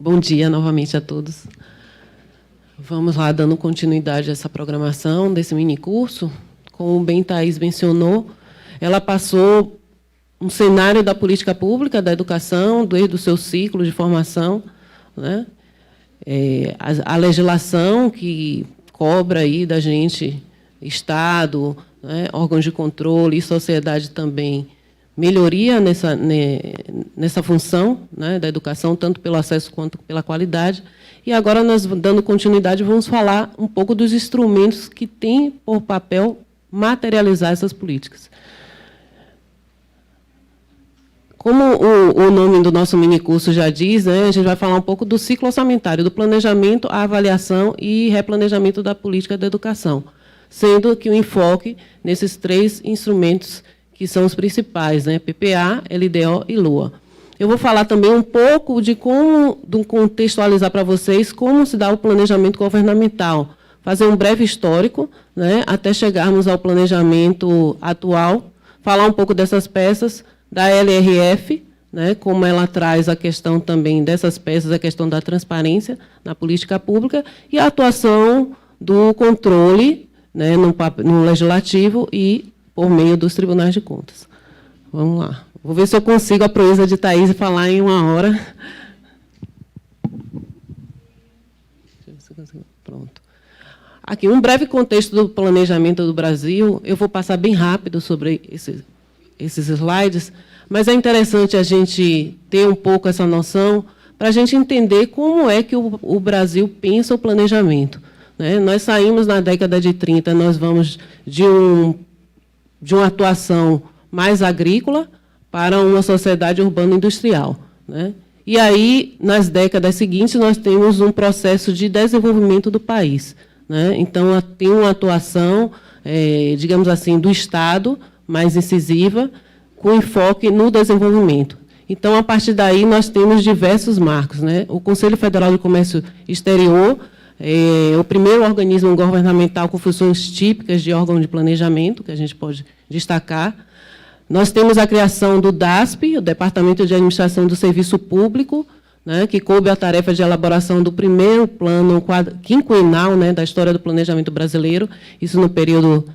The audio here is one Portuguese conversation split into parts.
Bom dia novamente a todos. Vamos lá, dando continuidade a essa programação desse minicurso. Como bem Thaís mencionou, ela passou um cenário da política pública, da educação, desde o seu ciclo de formação, né? A legislação que cobra aí da gente, Estado, né, órgãos de controle e sociedade também, melhoria nessa função, né, da educação, tanto pelo acesso quanto pela qualidade. E agora, nós, dando continuidade, vamos falar um pouco dos instrumentos que têm por papel materializar essas políticas. Como o nome do nosso minicurso já diz, né, a gente vai falar um pouco do ciclo orçamentário, do planejamento, a avaliação e replanejamento da política da educação, sendo que o enfoque nesses 3 instrumentos que são os principais, né, PPA, LDO e LOA. Eu vou falar também um pouco de contextualizar para vocês como se dá o planejamento governamental, fazer um breve histórico, né, até chegarmos ao planejamento atual, falar um pouco dessas peças, da LRF, né, como ela traz a questão também dessas peças, a questão da transparência na política pública e a atuação do controle, né, no legislativo e por meio dos tribunais de contas. Vamos lá. Vou ver se eu consigo a proeza de Thaís e falar em 1 hora. Pronto. Aqui, um breve contexto do planejamento do Brasil. Eu vou passar bem rápido sobre esses slides, mas é interessante a gente ter um pouco essa noção para a gente entender como é que o Brasil pensa o planejamento, né? Nós saímos na década de 30, nós vamos de uma atuação mais agrícola para uma sociedade urbano-industrial, né? E aí, nas décadas seguintes, nós temos um processo de desenvolvimento do país, né? Então, tem uma atuação, digamos assim, do Estado, mais incisiva, com enfoque no desenvolvimento. Então, a partir daí, nós temos diversos marcos, né? O Conselho Federal de Comércio Exterior é o primeiro organismo governamental com funções típicas de órgão de planejamento, que a gente pode destacar. Nós temos a criação do DASP, o Departamento de Administração do Serviço Público, né, que coube a tarefa de elaboração do primeiro plano quinquenal, né, da história do planejamento brasileiro, isso no período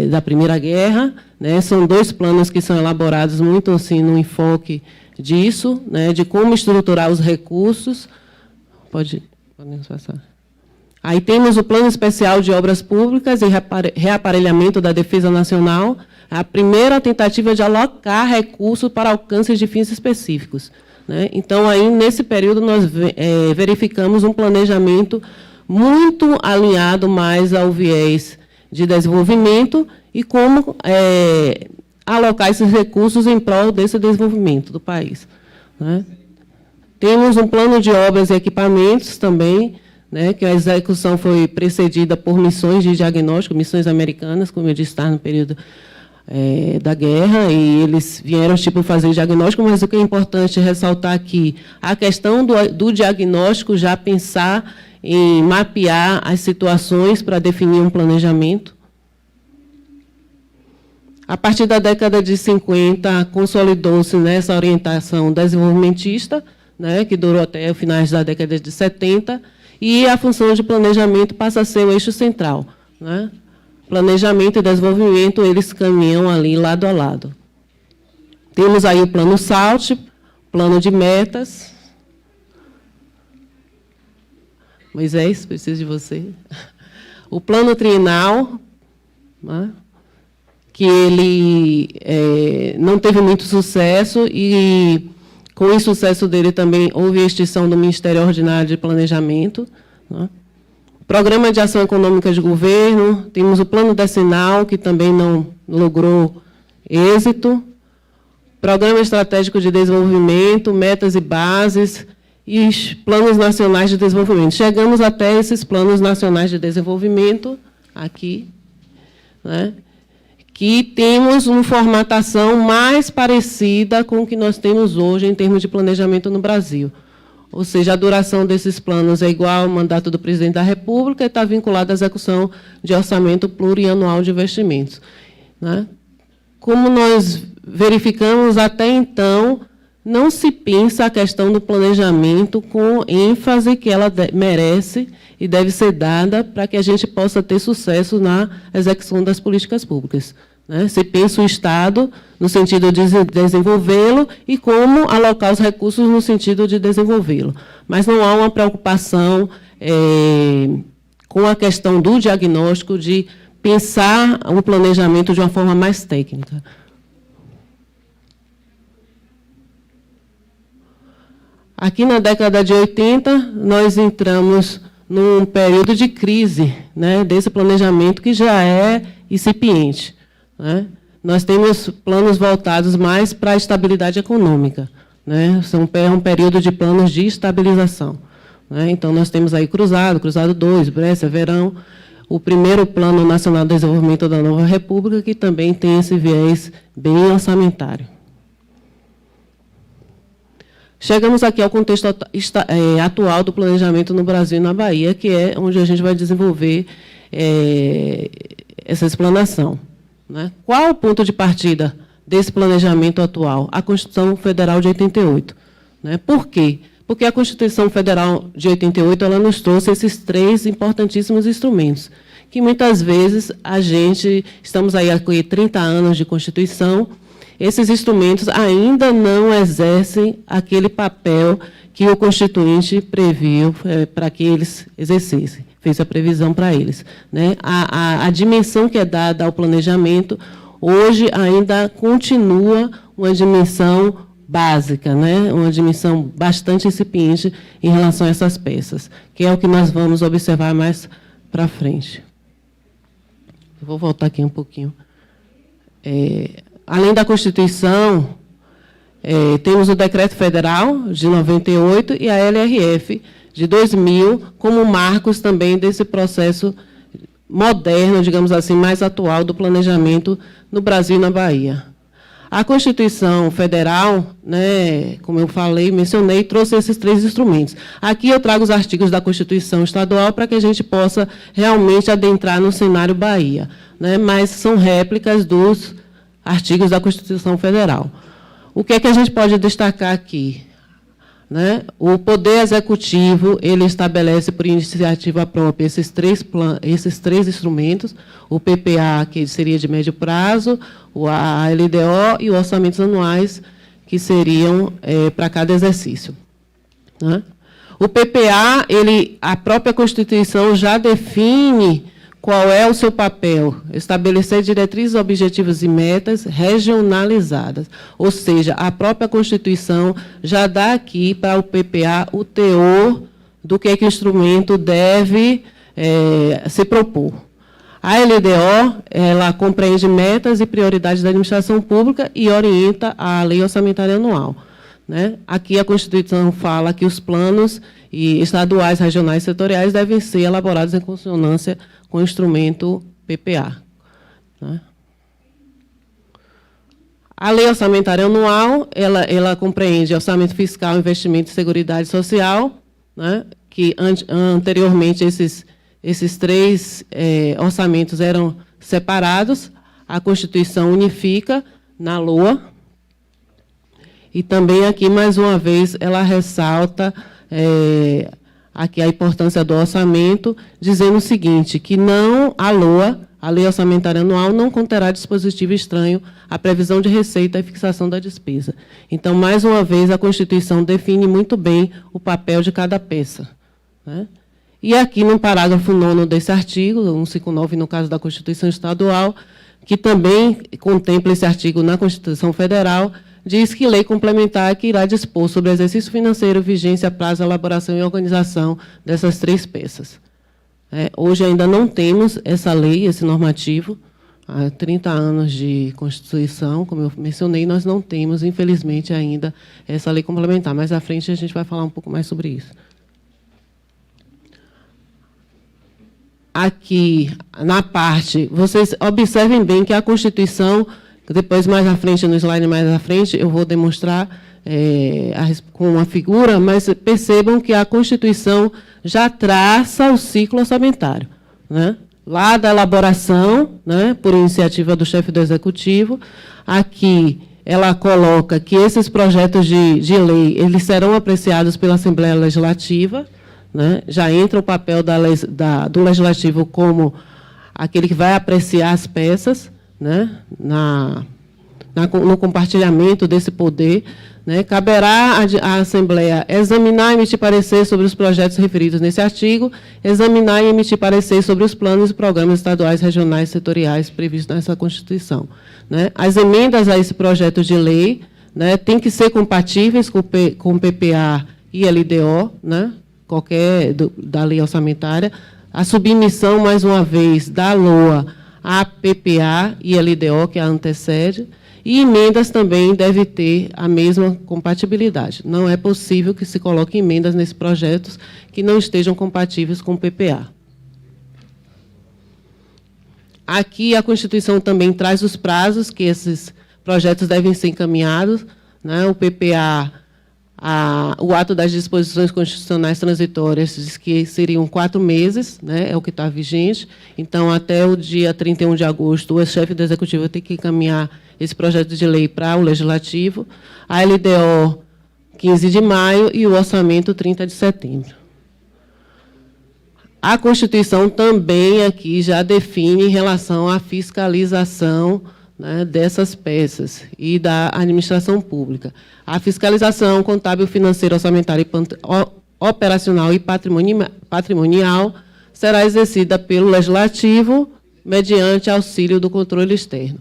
da Primeira Guerra, né? São 2 planos que são elaborados muito assim no enfoque disso, né, de como estruturar os recursos. Podemos passar. Aí temos o Plano Especial de Obras Públicas e Reaparelhamento da Defesa Nacional, a primeira tentativa de alocar recursos para alcance de fins específicos, né? Então, aí, nesse período, nós verificamos um planejamento muito alinhado mais ao viés de desenvolvimento e como alocar esses recursos em prol desse desenvolvimento do país, né? Temos um plano de obras e equipamentos também, né, que a execução foi precedida por missões de diagnóstico, missões americanas, como eu disse, está no período da guerra, e eles vieram fazer diagnóstico, mas o que é importante ressaltar aqui, a questão do diagnóstico, já pensar em mapear as situações para definir um planejamento. A partir da década de 50, consolidou-se nessa orientação desenvolvimentista, né, que durou até os finais da década de 70, e a função de planejamento passa a ser o eixo central, né? Planejamento e desenvolvimento, eles caminham ali lado a lado. Temos aí o plano SALT, plano de metas. Moisés, preciso de você. O plano trienal, né, que ele não teve muito sucesso, e com o insucesso dele também houve a extinção do Ministério Ordinário de Planejamento, né? Programa de Ação Econômica de Governo, temos o Plano Decenal, que também não logrou êxito, Programa Estratégico de Desenvolvimento, Metas e Bases, e os Planos Nacionais de Desenvolvimento. Chegamos até esses Planos Nacionais de Desenvolvimento, aqui, né, que temos uma formatação mais parecida com o que nós temos hoje em termos de planejamento no Brasil. Ou seja, a duração desses planos é igual ao mandato do presidente da República e está vinculada à execução de orçamento plurianual de investimentos, né? Como nós verificamos até então, não se pensa a questão do planejamento com ênfase que ela merece e deve ser dada para que a gente possa ter sucesso na execução das políticas públicas. Né? Se pensa o Estado no sentido de desenvolvê-lo e como alocar os recursos no sentido de desenvolvê-lo. Mas não há uma preocupação com a questão do diagnóstico, de pensar o planejamento de uma forma mais técnica. Aqui na década de 80, nós entramos num período de crise, né, desse planejamento que já é incipiente. Né? Nós temos planos voltados mais para a estabilidade econômica. Né? É um período de planos de estabilização. Né? Então, nós temos aí Cruzado 2, Brescia, Verão, o primeiro Plano Nacional de Desenvolvimento da Nova República, que também tem esse viés bem orçamentário. Chegamos aqui ao contexto atual do planejamento no Brasil e na Bahia, que é onde a gente vai desenvolver essa explanação. Né? Qual o ponto de partida desse planejamento atual? A Constituição Federal de 88. Né? Por quê? Porque a Constituição Federal de 88 ela nos trouxe esses 3 importantíssimos instrumentos, que muitas vezes estamos aí há 30 anos de Constituição, esses instrumentos ainda não exercem aquele papel que o Constituinte previu para que eles exercessem, fez a previsão para eles. Né? A dimensão que é dada ao planejamento, hoje ainda continua uma dimensão básica, né? Uma dimensão bastante incipiente em relação a essas peças, que é o que nós vamos observar mais para frente. Eu vou voltar aqui um pouquinho. Além da Constituição, temos o Decreto Federal de 98 e a LRF de 2000, como marcos também desse processo moderno, digamos assim, mais atual do planejamento no Brasil e na Bahia. A Constituição Federal, né, como eu mencionei, trouxe esses 3 instrumentos. Aqui eu trago os artigos da Constituição Estadual para que a gente possa realmente adentrar no cenário Bahia, né, mas são réplicas dos artigos da Constituição Federal. O que é que a gente pode destacar aqui? Né? O Poder Executivo ele estabelece por iniciativa própria esses três instrumentos, o PPA, que seria de médio prazo, a LDO e os orçamentos anuais, que seriam para cada exercício. Né? O PPA, a própria Constituição já define qual é o seu papel, estabelecer diretrizes, objetivos e metas regionalizadas. Ou seja, a própria Constituição já dá aqui para o PPA o teor do que o instrumento deve se propor. A LDO, ela compreende metas e prioridades da administração pública e orienta a Lei Orçamentária Anual. Né? Aqui a Constituição fala que os planos estaduais, regionais e setoriais devem ser elaborados em consonância com o instrumento PPA. Né? A Lei Orçamentária Anual, ela compreende orçamento fiscal, investimento e seguridade social, né? Que anteriormente esses 3 orçamentos eram separados, a Constituição unifica na LOA, e também aqui, mais uma vez, ela ressalta aqui a importância do orçamento, dizendo o seguinte, que a LOA, a Lei Orçamentária Anual, não conterá dispositivo estranho à previsão de receita e fixação da despesa. Então, mais uma vez, a Constituição define muito bem o papel de cada peça. Né? E aqui, no parágrafo 9º desse artigo, 159, no caso da Constituição Estadual, que também contempla esse artigo na Constituição Federal, diz que lei complementar que irá dispor sobre exercício financeiro, vigência, prazo, elaboração e organização dessas 3 peças. Hoje ainda não temos essa lei, esse normativo. Há 30 anos de Constituição, como eu mencionei, nós não temos, infelizmente, ainda essa lei complementar. Mais à frente a gente vai falar um pouco mais sobre isso. Aqui, na parte, vocês observem bem que a Constituição, depois, mais à frente, no slide mais à frente, eu vou demonstrar com uma figura, mas percebam que a Constituição já traça o ciclo orçamentário. Né? Lá da elaboração, né, por iniciativa do chefe do Executivo, aqui ela coloca que esses projetos de lei eles serão apreciados pela Assembleia Legislativa, né? Já entra o papel do Legislativo como aquele que vai apreciar as peças, né? No compartilhamento desse poder, né? Caberá à Assembleia examinar e emitir parecer sobre os projetos referidos nesse artigo, examinar e emitir parecer sobre os planos e programas estaduais, regionais e setoriais previstos nessa Constituição, né? As emendas a esse projeto de lei, né, têm que ser compatíveis com o PPA e LDO, né, da lei orçamentária, a submissão, mais uma vez, da LOA à PPA e LDO, que a antecede, e emendas também devem ter a mesma compatibilidade. Não é possível que se coloque emendas nesses projetos que não estejam compatíveis com o PPA. Aqui, a Constituição também traz os prazos que esses projetos devem ser encaminhados, né? O PPA, o ato das disposições constitucionais transitórias diz que seriam 4 meses, né? É o que está vigente. Então, até o dia 31 de agosto, o chefe do Executivo tem que encaminhar esse projeto de lei para o Legislativo, a LDO, 15 de maio, e o orçamento, 30 de setembro. A Constituição também aqui já define em relação à fiscalização, né, dessas peças e da administração pública. A fiscalização contábil, financeira, orçamentária, operacional e patrimonial será exercida pelo Legislativo mediante auxílio do controle externo.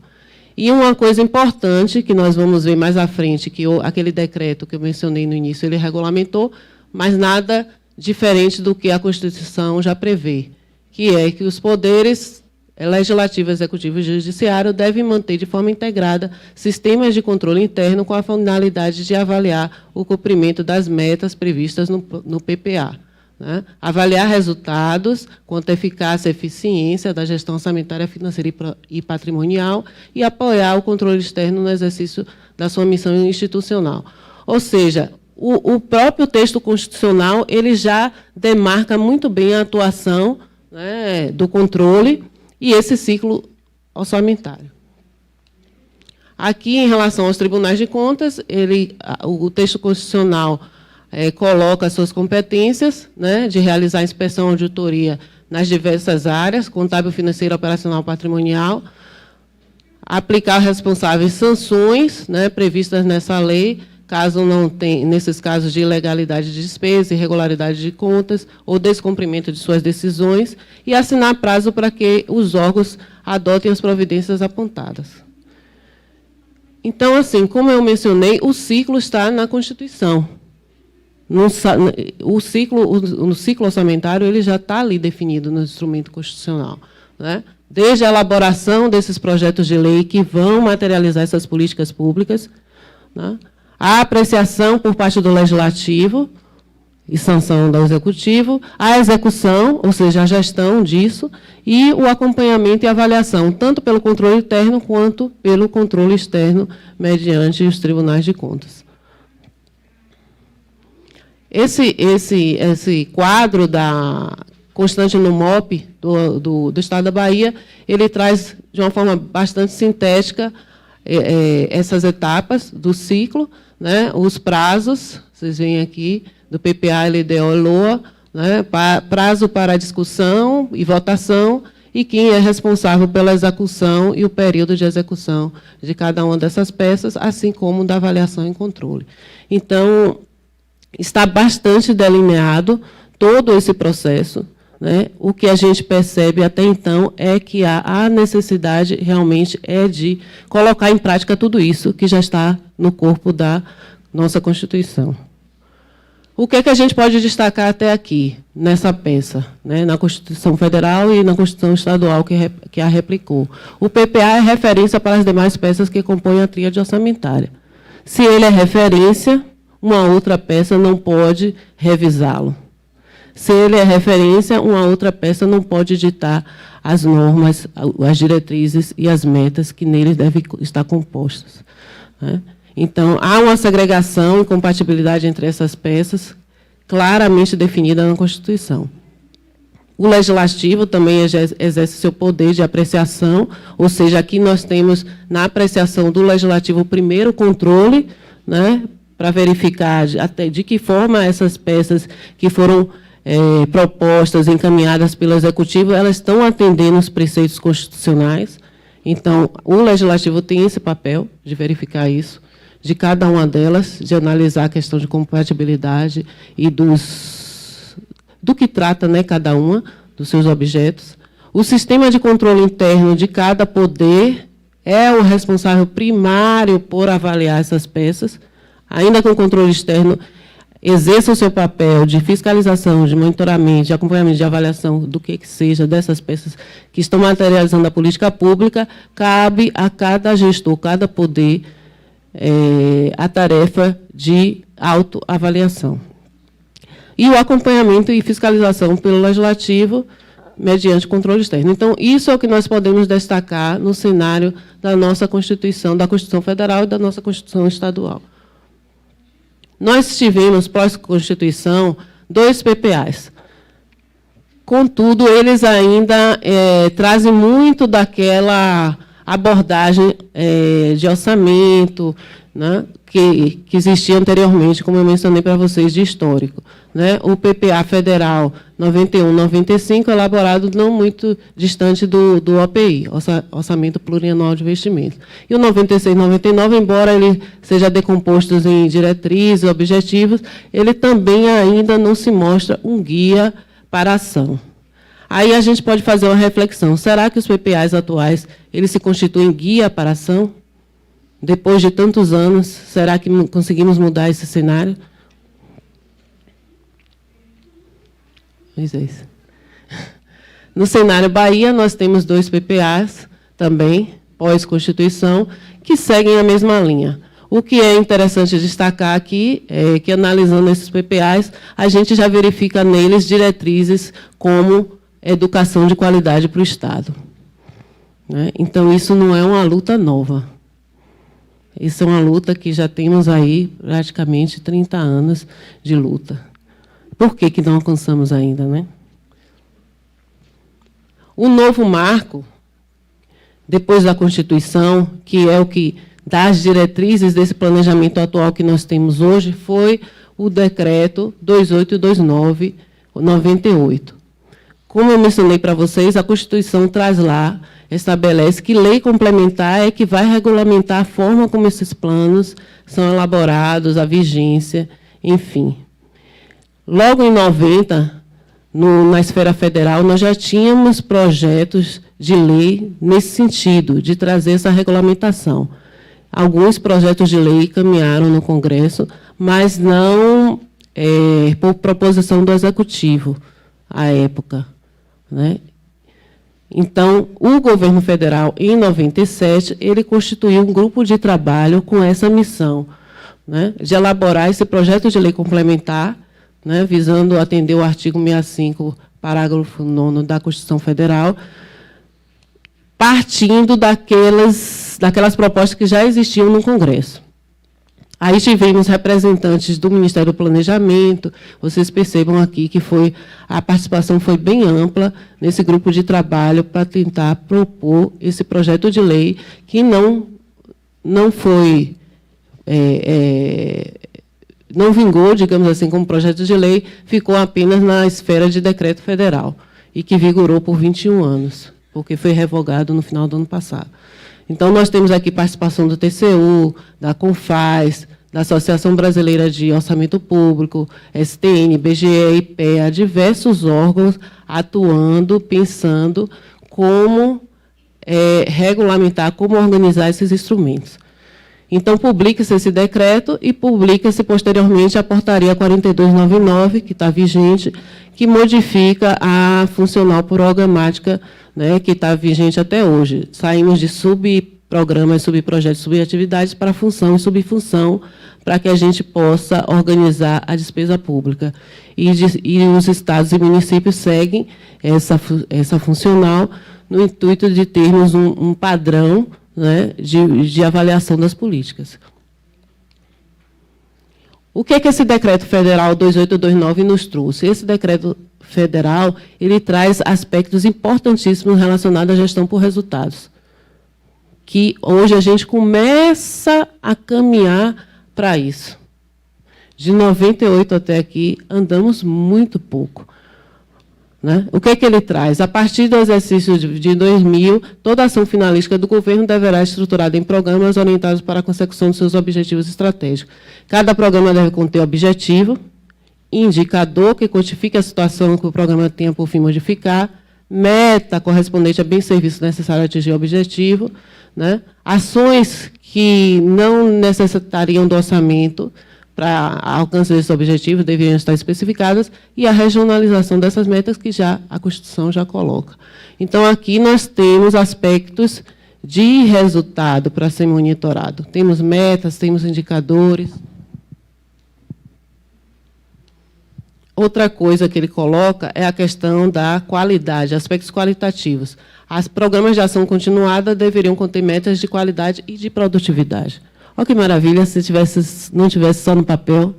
E uma coisa importante, que nós vamos ver mais à frente, que aquele decreto que eu mencionei no início, ele regulamentou, mas nada diferente do que a Constituição já prevê, que é que os poderes legislativo, executivo e judiciário devem manter de forma integrada sistemas de controle interno com a finalidade de avaliar o cumprimento das metas previstas no PPA. Né? Avaliar resultados quanto à eficácia e eficiência da gestão orçamentária, financeira e patrimonial e apoiar o controle externo no exercício da sua missão institucional. Ou seja, o próprio texto constitucional ele já demarca muito bem a atuação, né, do controle e esse ciclo orçamentário. Aqui, em relação aos tribunais de contas, o texto constitucional coloca as suas competências, né, de realizar inspeção e auditoria nas diversas áreas, contábil, financeira, operacional, patrimonial, aplicar aos responsáveis sanções, né, previstas nessa lei, caso não tenha, nesses casos de ilegalidade de despesa, irregularidade de contas ou descumprimento de suas decisões, e assinar prazo para que os órgãos adotem as providências apontadas. Então, assim, como eu mencionei, o ciclo está na Constituição. O ciclo orçamentário ele já está ali definido no instrumento constitucional, né? Desde a elaboração desses projetos de lei que vão materializar essas políticas públicas, né? A apreciação por parte do Legislativo e sanção do Executivo, a execução, ou seja, a gestão disso, e o acompanhamento e avaliação, tanto pelo controle interno quanto pelo controle externo, mediante os tribunais de contas. Esse quadro constante no MOP do Estado da Bahia, ele traz, de uma forma bastante sintética, essas etapas do ciclo, né, os prazos, vocês veem aqui, do PPA, LDO e LOA, né, prazo para discussão e votação, e quem é responsável pela execução e o período de execução de cada uma dessas peças, assim como da avaliação e controle. Então, está bastante delineado todo esse processo, né? O que a gente percebe até então é que a necessidade realmente é de colocar em prática tudo isso que já está no corpo da nossa Constituição. O que é que a gente pode destacar até aqui, nessa peça, né? Na Constituição Federal e na Constituição Estadual que a replicou? O PPA é referência para as demais peças que compõem a tríade orçamentária. Se ele é referência, uma outra peça não pode revisá-lo. Se ele é referência, uma outra peça não pode ditar as normas, as diretrizes e as metas que neles devem estar compostas, né? Então, há uma segregação e compatibilidade entre essas peças claramente definida na Constituição. O Legislativo também exerce seu poder de apreciação, ou seja, aqui nós temos, na apreciação do Legislativo, o primeiro controle, né, para verificar até de que forma essas peças que foram propostas, encaminhadas pelo Executivo, elas estão atendendo os preceitos constitucionais. Então, o Legislativo tem esse papel de verificar isso, de cada uma delas, de analisar a questão de compatibilidade e do que trata, né, cada uma dos seus objetos. O sistema de controle interno de cada poder é o responsável primário por avaliar essas peças, ainda que o controle externo exerça o seu papel de fiscalização, de monitoramento, de acompanhamento, de avaliação do que seja dessas peças que estão materializando a política pública, cabe a cada gestor, cada poder, a tarefa de autoavaliação. E o acompanhamento e fiscalização pelo Legislativo, mediante controle externo. Então, isso é o que nós podemos destacar no cenário da nossa Constituição, da Constituição Federal e da nossa Constituição Estadual. Nós tivemos, pós-Constituição, 2 PPAs. Contudo, eles ainda trazem muito daquela abordagem de orçamento, né, que existia anteriormente, como eu mencionei para vocês, de histórico. Né? O PPA Federal 91-95, elaborado não muito distante do OPI, Orçamento Plurianual de Investimentos. E o 96-99, embora ele seja decomposto em diretrizes, objetivos, ele também ainda não se mostra um guia para a ação. Aí a gente pode fazer uma reflexão. Será que os PPAs atuais eles se constituem guia para a ação? Depois de tantos anos, será que conseguimos mudar esse cenário? Pois é isso. No cenário Bahia, nós temos 2 PPAs também, pós-Constituição, que seguem a mesma linha. O que é interessante destacar aqui é que, analisando esses PPAs, a gente já verifica neles diretrizes como educação de qualidade para o Estado. Né? Então, isso não é uma luta nova. Isso é uma luta que já temos aí praticamente 30 anos de luta. Por que não alcançamos ainda, né? O novo marco, depois da Constituição, que é o que dá as diretrizes desse planejamento atual que nós temos hoje, foi o Decreto 2829/98. Como eu mencionei para vocês, a Constituição traz lá, estabelece que lei complementar é que vai regulamentar a forma como esses planos são elaborados, a vigência, enfim. Logo em 90, na esfera federal, nós já tínhamos projetos de lei nesse sentido, de trazer essa regulamentação. Alguns projetos de lei caminharam no Congresso, mas não por proposição do Executivo, à época. Né? Então, o governo federal, em 97, ele constituiu um grupo de trabalho com essa missão, né, de elaborar esse projeto de lei complementar, né, visando atender o artigo 65, parágrafo 9º da Constituição Federal, partindo daquelas propostas que já existiam no Congresso. Aí tivemos representantes do Ministério do Planejamento, vocês percebam aqui que a participação foi bem ampla nesse grupo de trabalho para tentar propor esse projeto de lei que não foi, não vingou, digamos assim, como projeto de lei, ficou apenas na esfera de decreto federal e que vigorou por 21 anos, porque foi revogado no final do ano passado. Então, nós temos aqui participação do TCU, da CONFAS, da Associação Brasileira de Orçamento Público, STN, BGE, IPEA, diversos órgãos atuando, pensando como regulamentar, como organizar esses instrumentos. Então, publica-se esse decreto e publica-se posteriormente a portaria 4299, que está vigente, que modifica a funcional programática, né, que está vigente até hoje. Saímos de subprogramas, subprojetos, subatividades para função e subfunção, para que a gente possa organizar a despesa pública. E os estados e municípios seguem essa funcional no intuito de termos um padrão, né, de avaliação das políticas. O que é que esse decreto federal 2829 nos trouxe? Esse decreto federal, ele traz aspectos importantíssimos relacionados à gestão por resultados, que hoje a gente começa a caminhar para isso. De 98 até aqui, andamos muito pouco. Né? O que é que ele traz? A partir do exercício de 2000, toda ação finalística do governo deverá ser estruturada em programas orientados para a consecução de seus objetivos estratégicos. Cada programa deve conter objetivo, indicador que quantifique a situação que o programa tenha por fim modificar, meta correspondente a bem serviço necessário a atingir o objetivo, né? Ações que não necessitariam do orçamento para alcançar esses objetivos deveriam estar especificadas, e a regionalização dessas metas que a Constituição já coloca. Então, aqui nós temos aspectos de resultado para ser monitorado. Temos metas, temos indicadores. Outra coisa que ele coloca é a questão da qualidade, aspectos qualitativos. Os programas de ação continuada deveriam conter metas de qualidade e de produtividade. Olha que maravilha, se não tivesse só no papel.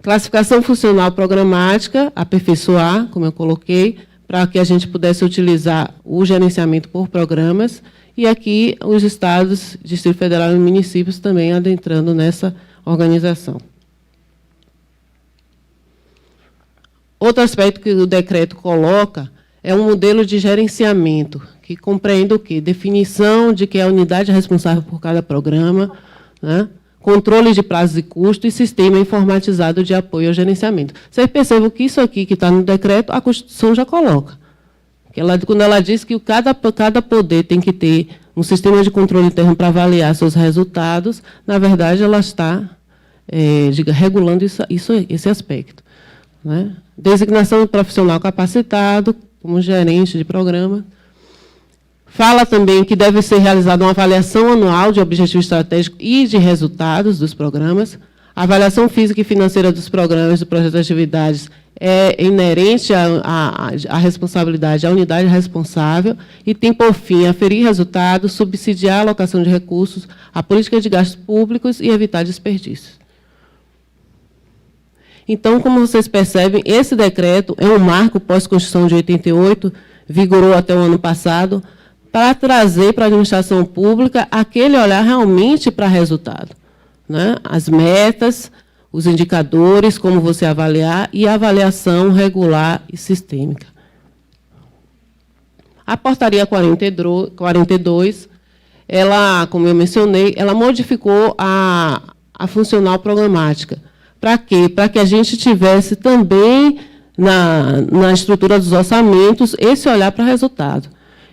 Classificação funcional programática, aperfeiçoar, como eu coloquei, para que a gente pudesse utilizar o gerenciamento por programas, e aqui os estados, Distrito Federal e municípios também adentrando nessa organização. Outro aspecto que o decreto coloca é um modelo de gerenciamento, que compreende o quê? Definição de que é a unidade responsável por cada programa, né? Controle de prazos e custos e sistema informatizado de apoio ao gerenciamento. Vocês percebem que isso aqui que está no decreto, a Constituição já coloca. Quando ela diz que cada poder tem que ter um sistema de controle interno para avaliar seus resultados, na verdade, ela está regulando esse aspecto. Né? Designação de profissional capacitado, como gerente de programa. Fala também que deve ser realizada uma avaliação anual de objetivo estratégico e de resultados dos programas. A avaliação física e financeira dos programas do projeto de atividades é inerente à responsabilidade, à unidade responsável, e tem, por fim, aferir resultados, subsidiar a alocação de recursos, a política de gastos públicos e evitar desperdícios. Então, como vocês percebem, esse decreto é um marco pós-Constituição de 88, vigorou até o ano passado, para trazer para a administração pública aquele olhar realmente para resultado. Né? As metas, os indicadores, como você avaliar, e a avaliação regular e sistêmica. A portaria 42, ela, como eu mencionei, ela modificou a funcional programática. Para quê? Para que a gente tivesse também, na estrutura dos orçamentos, esse olhar para resultado.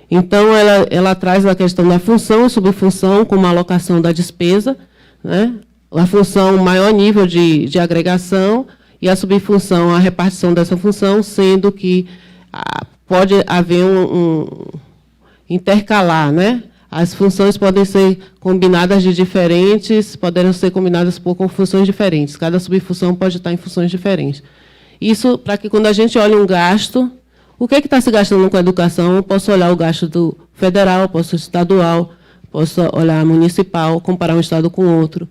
Então, ela traz a questão da função e subfunção, como a alocação da despesa, né? A função, maior nível de agregação, e a subfunção, a repartição dessa função, sendo que pode haver intercalar, né? As funções podem ser combinadas poderão ser combinadas com funções diferentes. Cada subfunção pode estar em funções diferentes. Isso para que, quando a gente olha um gasto, o que está se gastando com a educação? Eu posso olhar o gasto do federal, posso estadual, posso olhar municipal, comparar um estado com outro,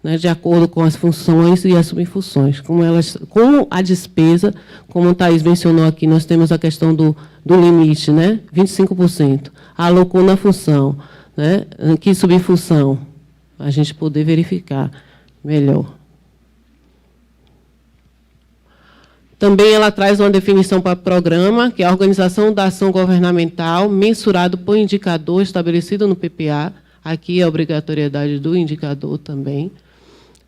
né, de acordo com as funções e as subfunções. Com a despesa, como o Thaís mencionou aqui, nós temos a questão do limite, né, 25%. Alocou na função, né, em que subfunção? A gente poder verificar melhor. Também ela traz uma definição para o programa, que é a organização da ação governamental, mensurado por indicador estabelecido no PPA. Aqui é a obrigatoriedade do indicador também.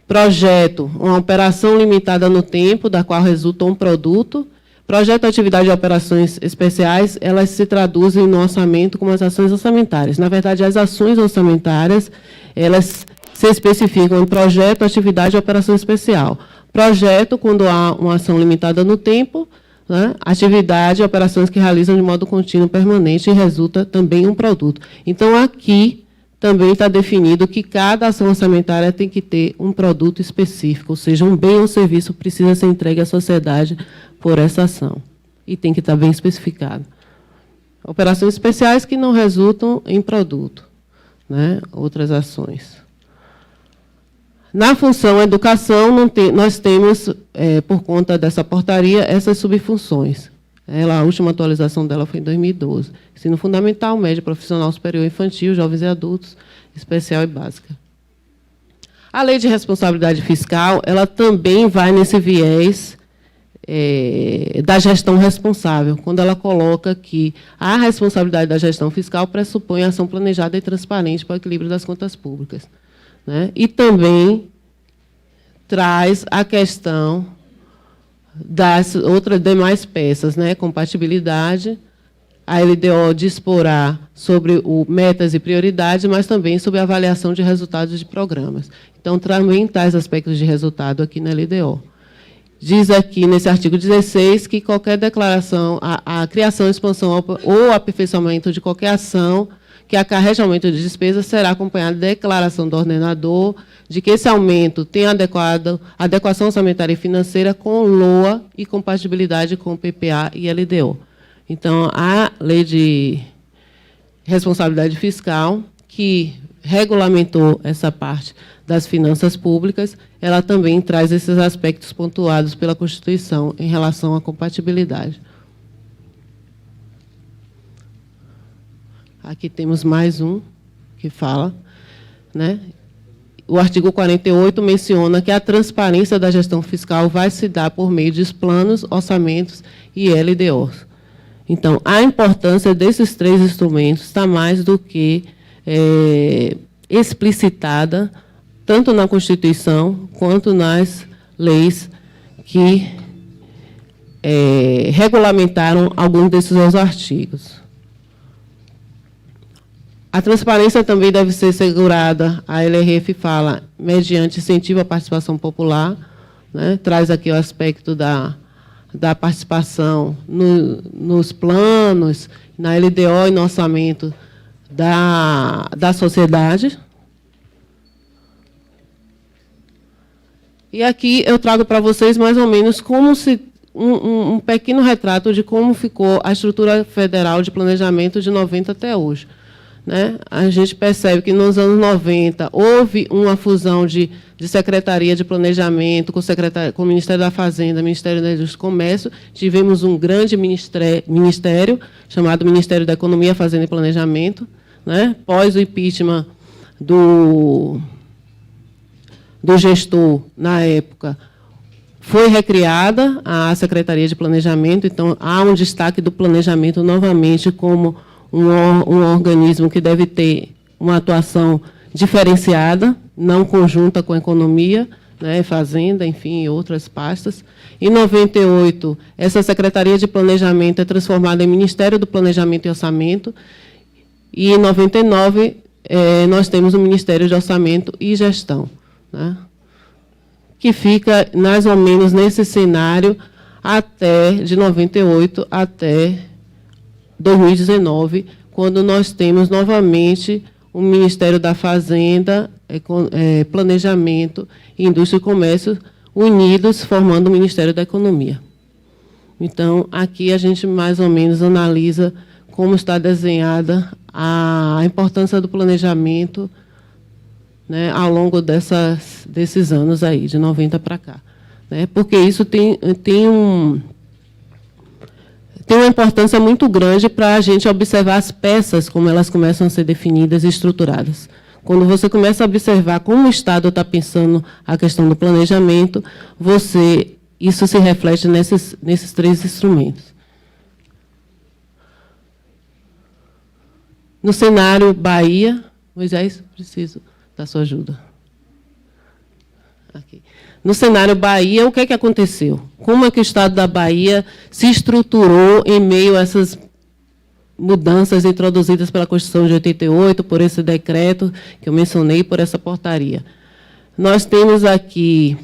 Projeto, uma operação limitada no tempo, da qual resulta um produto. Projeto, atividade e operações especiais, elas se traduzem no orçamento como as ações orçamentárias. Na verdade, as ações orçamentárias, elas se especificam em projeto, atividade e operação especial. Projeto, quando há uma ação limitada no tempo, né? Atividade, operações que realizam de modo contínuo, permanente, e resulta também um produto. Então, aqui também está definido que cada ação orçamentária tem que ter um produto específico, ou seja, um bem ou serviço precisa ser entregue à sociedade por essa ação. E tem que estar bem especificado. Operações especiais que não resultam em produto, né? Outras ações. Na função educação, nós temos, por conta dessa portaria, essas subfunções. A última atualização dela foi em 2012. Ensino fundamental, médio, profissional, superior, infantil, jovens e adultos, especial e básica. A lei de responsabilidade fiscal, ela também vai nesse viés da gestão responsável, quando ela coloca que a responsabilidade da gestão fiscal pressupõe ação planejada e transparente para o equilíbrio das contas públicas, né? E também traz a questão das outras demais peças, né? Compatibilidade, a LDO disporá sobre metas e prioridades, mas também sobre a avaliação de resultados de programas. Então, também traz aspectos de resultado aqui na LDO. Diz aqui, nesse artigo 16, que qualquer declaração, a criação, expansão ou aperfeiçoamento de qualquer ação que acarrete aumento de despesas será acompanhada de declaração do ordenador de que esse aumento tem adequação orçamentária e financeira com LOA e compatibilidade com PPA e LDO. Então, a lei de responsabilidade fiscal, que regulamentou essa parte das finanças públicas, ela também traz esses aspectos pontuados pela Constituição em relação à compatibilidade. Aqui temos mais um que fala, né? O artigo 48 menciona que a transparência da gestão fiscal vai se dar por meio de planos, orçamentos e LDOs. Então, a importância desses três instrumentos está mais do que explicitada, tanto na Constituição quanto nas leis que regulamentaram alguns desses artigos. A transparência também deve ser assegurada, a LRF fala, mediante incentivo à participação popular, né? Traz aqui o aspecto da participação nos planos, na LDO e no orçamento da sociedade. E aqui eu trago para vocês mais ou menos como um pequeno retrato de como ficou a estrutura federal de planejamento de 90 até hoje. Né? A gente percebe que nos anos 90 houve uma fusão de Secretaria de Planejamento com o Ministério da Fazenda, Ministério da Indústria e Comércio. Tivemos um grande ministério chamado Ministério da Economia, Fazenda e Planejamento. Né? Pós o impeachment do gestor, na época, foi recriada a Secretaria de Planejamento, então há um destaque do planejamento novamente como um organismo que deve ter uma atuação diferenciada, não conjunta com a economia, né, fazenda, enfim, e outras pastas. Em 98, essa Secretaria de Planejamento é transformada em Ministério do Planejamento e Orçamento, e em 99, nós temos o Ministério de Orçamento e Gestão, né, que fica mais ou menos nesse cenário de 98 até 2019, quando nós temos novamente o Ministério da Fazenda, Planejamento, Indústria e Comércio unidos, formando o Ministério da Economia. Então, aqui a gente mais ou menos analisa como está desenhada a importância do planejamento, né, ao longo desses anos aí, de 90 para cá. Né, porque isso tem uma importância muito grande para a gente observar as peças, como elas começam a ser definidas e estruturadas. Quando você começa a observar como o Estado está pensando a questão do planejamento, isso se reflete nesses três instrumentos. No cenário Bahia, Moisés, preciso da sua ajuda. Aqui. No cenário Bahia, o que é que aconteceu? Como é que o Estado da Bahia se estruturou em meio a essas mudanças introduzidas pela Constituição de 88, por esse decreto que eu mencionei, por essa portaria? Nós temos aqui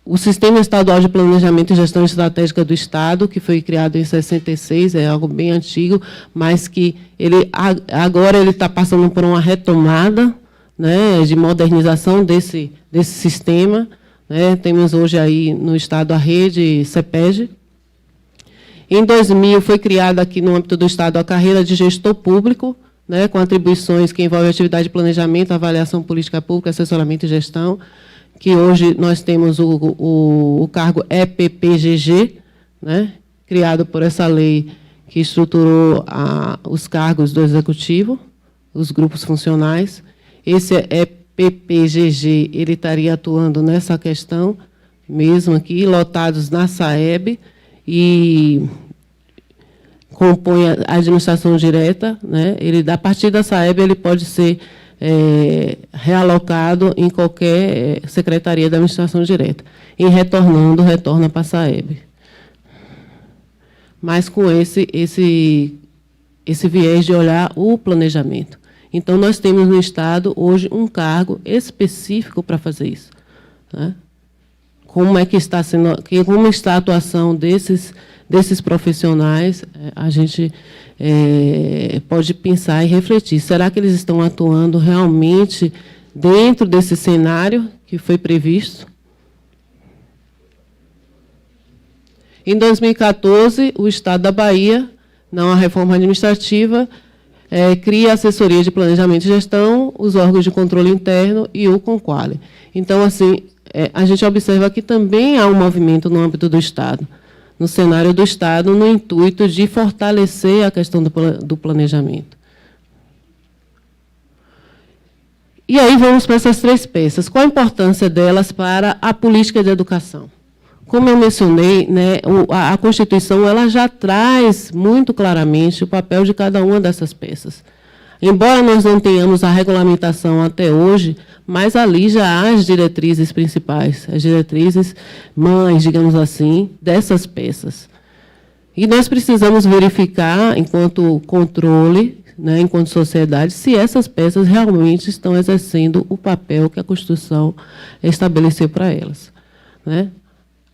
o Sistema Estadual de Planejamento e Gestão Estratégica do Estado, que foi criado em 66, é algo bem antigo, mas que agora ele está passando por uma retomada, né, de modernização desse sistema. Temos hoje aí no Estado a rede CEPEG. Em 2000, foi criada aqui no âmbito do Estado a carreira de gestor público, né, com atribuições que envolvem atividade de planejamento, avaliação política pública, assessoramento e gestão, que hoje nós temos o cargo EPPGG, né, criado por essa lei que estruturou os cargos do Executivo, os grupos funcionais. Esse EPPGG, ele estaria atuando nessa questão, mesmo aqui, lotados na SAEB, e compõe a administração direta, né? A partir da SAEB, ele pode ser realocado em qualquer secretaria da administração direta. Em retornando, retorna para a SAEB. Mas com esse viés de olhar o planejamento. Então, nós temos no Estado, hoje, um cargo específico para fazer isso, né? Como está a atuação desses profissionais, a gente pode pensar e refletir. Será que eles estão atuando realmente dentro desse cenário que foi previsto? Em 2014, o Estado da Bahia, não a reforma administrativa, cria a Assessoria de Planejamento e Gestão, os órgãos de controle interno e o CONQUALE. Então, assim, a gente observa que também há um movimento no âmbito do Estado, no cenário do Estado, no intuito de fortalecer a questão do planejamento. E aí vamos para essas 3 peças. Qual a importância delas para a política de educação? Como eu mencionei, né, a Constituição ela já traz muito claramente o papel de cada uma dessas peças. Embora nós não tenhamos a regulamentação até hoje, mas ali já há as diretrizes principais, as diretrizes mães, digamos assim, dessas peças. E nós precisamos verificar, enquanto controle, né, enquanto sociedade, se essas peças realmente estão exercendo o papel que a Constituição estabeleceu para elas, né?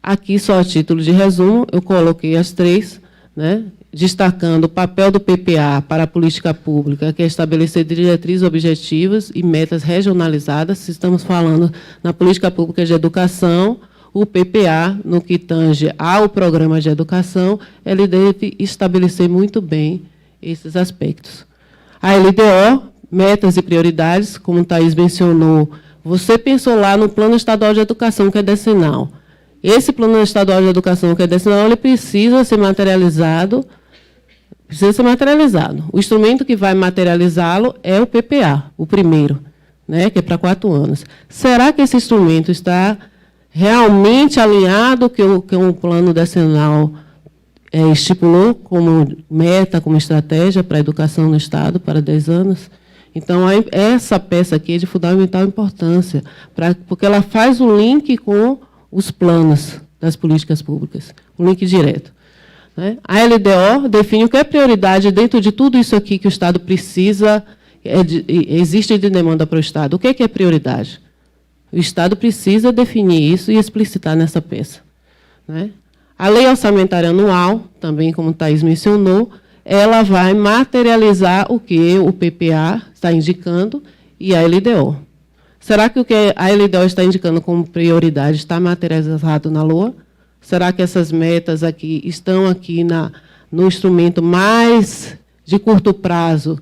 Aqui, só a título de resumo, eu coloquei as 3, né, destacando o papel do PPA para a política pública, que é estabelecer diretrizes objetivas e metas regionalizadas. Se estamos falando na política pública de educação, o PPA, no que tange ao programa de educação, ele deve estabelecer muito bem esses aspectos. A LDO, metas e prioridades, como o Thaís mencionou, você pensou lá no Plano Estadual de Educação, que é decenal. Esse Plano Estadual de Educação, que é decenal, ele precisa ser materializado. O instrumento que vai materializá-lo é o PPA, o primeiro, né, que é para 4 anos. Será que esse instrumento está realmente alinhado com o plano decenal estipulou como meta, como estratégia para a educação no Estado para 10 anos? Então, essa peça aqui é de fundamental importância, porque ela faz o link com os planos das políticas públicas, um link direto, né? A LDO define o que é prioridade dentro de tudo isso aqui que o Estado precisa, existe de demanda para o Estado. O que é prioridade? O Estado precisa definir isso e explicitar nessa peça, né? A Lei Orçamentária Anual, também como o Thaís mencionou, ela vai materializar o que o PPA está indicando e a LDO. Será que o que a LDO está indicando como prioridade está materializado na LOA? Será que essas metas aqui estão aqui no instrumento mais de curto prazo,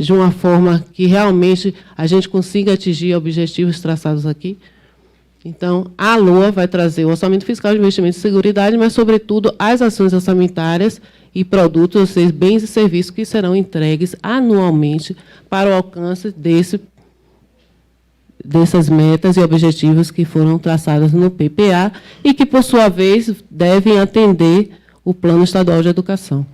de uma forma que realmente a gente consiga atingir objetivos traçados aqui? Então, a LOA vai trazer o orçamento fiscal de investimento e seguridade, mas, sobretudo, as ações orçamentárias e produtos, ou seja, bens e serviços que serão entregues anualmente para o alcance dessas metas e objetivos que foram traçadas no PPA e que, por sua vez, devem atender o Plano Estadual de Educação.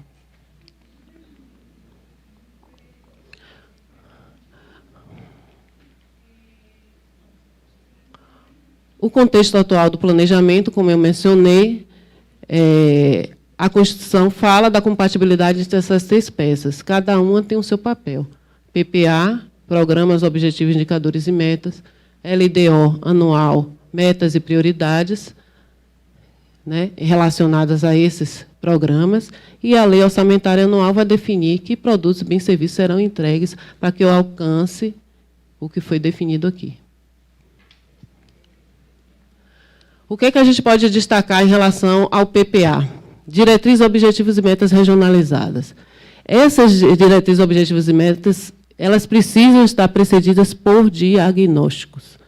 O contexto atual do planejamento, como eu mencionei, a Constituição fala da compatibilidade entre essas 3 peças. Cada uma tem o seu papel. PPA, Programas, Objetivos, Indicadores e Metas. LDO, Anual, Metas e Prioridades, né, relacionadas a esses programas. E a Lei Orçamentária Anual vai definir que produtos e bens e serviços serão entregues para que eu alcance o que foi definido aqui. O que a gente pode destacar em relação ao PPA? Diretrizes, objetivos e metas regionalizadas. Essas diretrizes, objetivos e metas, elas precisam estar precedidas por diagnósticos.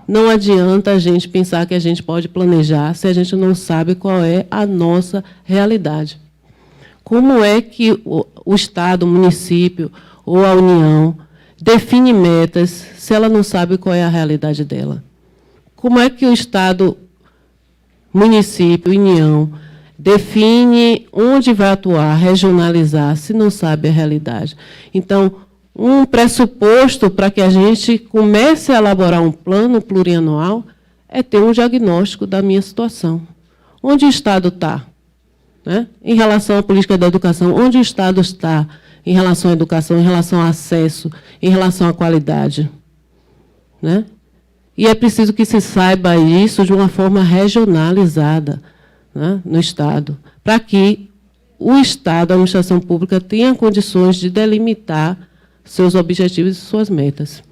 não adianta a gente pensar que a gente pode planejar se a gente não sabe qual é a nossa realidade. Como é que o Estado, o município ou a União define metas se ela não sabe qual é a realidade dela? Como é que o Estado, município, União, define onde vai atuar, regionalizar, se não sabe a realidade? Então, um pressuposto para que a gente comece a elaborar um plano plurianual é ter um diagnóstico da minha situação. Onde o Estado está? Né? Em relação à política da educação, onde o Estado está em relação à educação, em relação ao acesso, em relação à qualidade? Né? E é preciso que se saiba isso de uma forma regionalizada, né, no Estado, para que o Estado, a administração pública, tenha condições de delimitar seus objetivos e suas metas.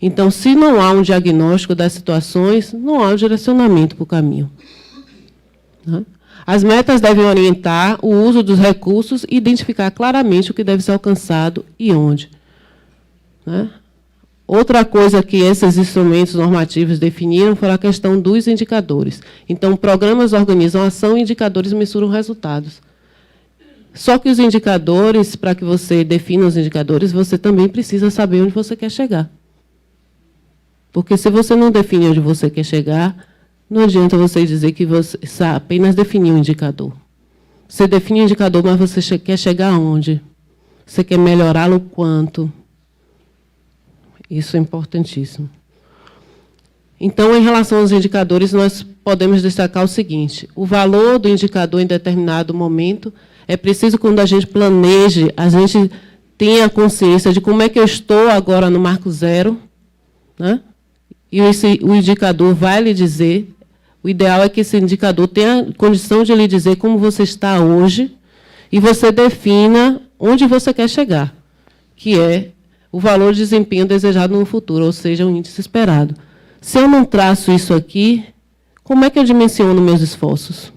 Então, se não há um diagnóstico das situações, não há um direcionamento para o caminho. Né? As metas devem orientar o uso dos recursos e identificar claramente o que deve ser alcançado e onde. Né? Outra coisa que esses instrumentos normativos definiram foi a questão dos indicadores. Então, programas organizam a ação e indicadores mensuram resultados. Só que os indicadores, para que você defina os indicadores, você também precisa saber onde você quer chegar. Porque se você não define onde você quer chegar, não adianta você dizer que você apenas definiu um indicador. Você define um indicador, mas você quer chegar aonde? Você quer melhorá-lo quanto? Isso é importantíssimo. Então, em relação aos indicadores, nós podemos destacar o seguinte: o valor do indicador em determinado momento é preciso, quando a gente planeje, a gente tenha consciência de como é que eu estou agora no marco zero, né? E o indicador vai lhe dizer, o ideal é que esse indicador tenha condição de lhe dizer como você está hoje e você defina onde você quer chegar, que é o valor de desempenho desejado no futuro, ou seja, o índice esperado. Se eu não traço isso aqui, como é que eu dimensiono meus esforços?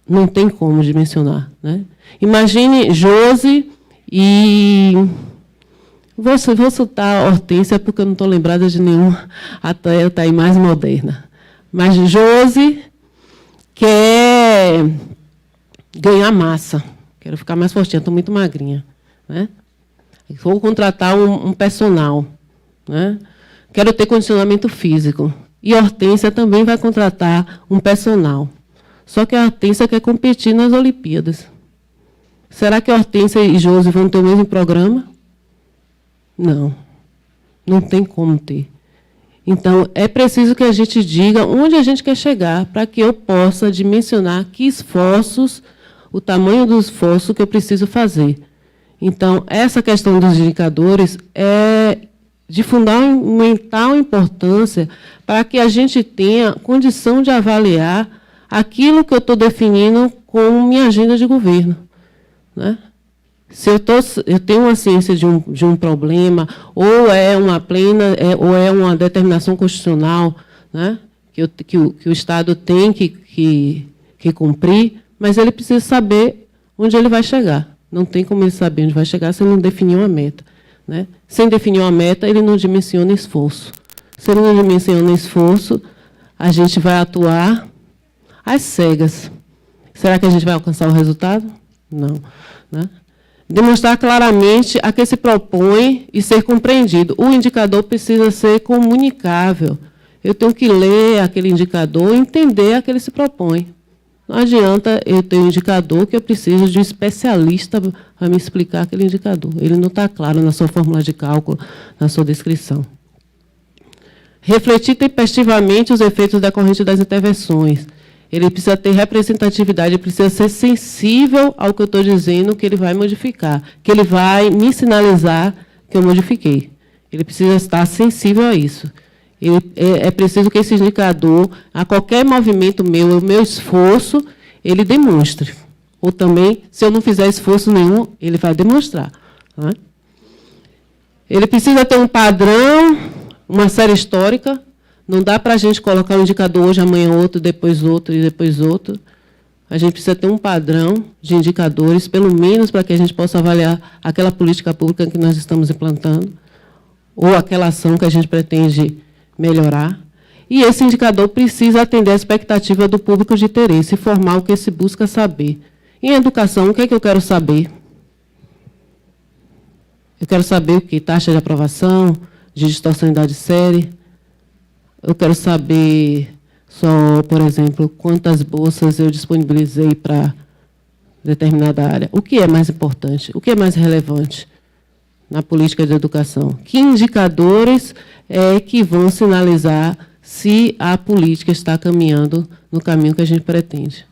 Não tem como dimensionar. Né? Imagine Josi e... Vou citar a Hortência, porque eu não estou lembrada de nenhuma atleta aí mais moderna. Mas Josi quer ganhar massa. Quero ficar mais fortinha, estou muito magrinha. Né? Vou contratar um personal. Né? Quero ter condicionamento físico. E a Hortência também vai contratar um personal. Só que a Hortência quer competir nas Olimpíadas. Será que a Hortência e Josi vão ter o mesmo programa? Não. Não tem como ter. Então, é preciso que a gente diga onde a gente quer chegar, para que eu possa dimensionar que esforços, o tamanho do esforço que eu preciso fazer. Então, essa questão dos indicadores é de fundamental importância para que a gente tenha condição de avaliar aquilo que eu estou definindo como minha agenda de governo. Né? Se eu tenho uma ciência de um problema, ou é uma plena, ou é uma determinação constitucional, né, que o Estado tem que cumprir, mas ele precisa saber onde ele vai chegar. Não tem como ele saber onde vai chegar se ele não definir uma meta. Né? Sem definir uma meta, ele não dimensiona esforço. Se ele não dimensiona esforço, a gente vai atuar às cegas. Será que a gente vai alcançar o resultado? Não. Né? Demonstrar claramente a que se propõe e ser compreendido. O indicador precisa ser comunicável. Eu tenho que ler aquele indicador e entender a que ele se propõe. Não adianta eu ter um indicador que eu preciso de um especialista para me explicar aquele indicador. Ele não está claro na sua fórmula de cálculo, na sua descrição. Refletir tempestivamente os efeitos decorrentes das intervenções. Ele precisa ter representatividade, ele precisa ser sensível ao que eu estou dizendo que ele vai modificar, que ele vai me sinalizar que eu modifiquei. Ele precisa estar sensível a isso. É preciso que esse indicador, a qualquer movimento meu, o meu esforço, ele demonstre. Ou também, se eu não fizer esforço nenhum, ele vai demonstrar. Né? Ele precisa ter um padrão, uma série histórica. Não dá para a gente colocar um indicador hoje, amanhã outro, depois outro e depois outro. A gente precisa ter um padrão de indicadores, pelo menos para que a gente possa avaliar aquela política pública que nós estamos implantando, ou aquela ação que a gente pretende melhorar. E esse indicador precisa atender a expectativa do público de interesse e formar o que se busca saber. Em educação, o que é que eu quero saber? Eu quero saber o que? Taxa de aprovação, de distorção em idade série. Eu quero saber só, por exemplo, quantas bolsas eu disponibilizei para determinada área. O que é mais importante? O que é mais relevante na política de educação? Que indicadores que vão sinalizar se a política está caminhando no caminho que a gente pretende?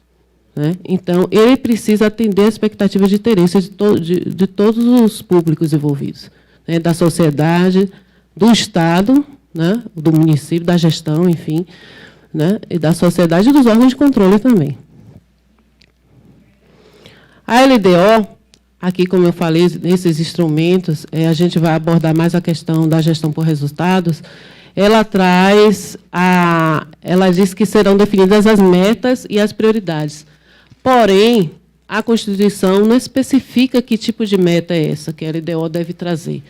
Né? Então, ele precisa atender a expectativa de interesse de todos os públicos envolvidos, né? Da sociedade, do Estado, né? Do município, da gestão, enfim, né? E da sociedade e dos órgãos de controle também. A LDO, aqui, como eu falei, nesses instrumentos, a gente vai abordar mais a questão da gestão por resultados. Ela diz que serão definidas as metas e as prioridades. Porém, a Constituição não especifica que tipo de meta é essa que a LDO deve trazer.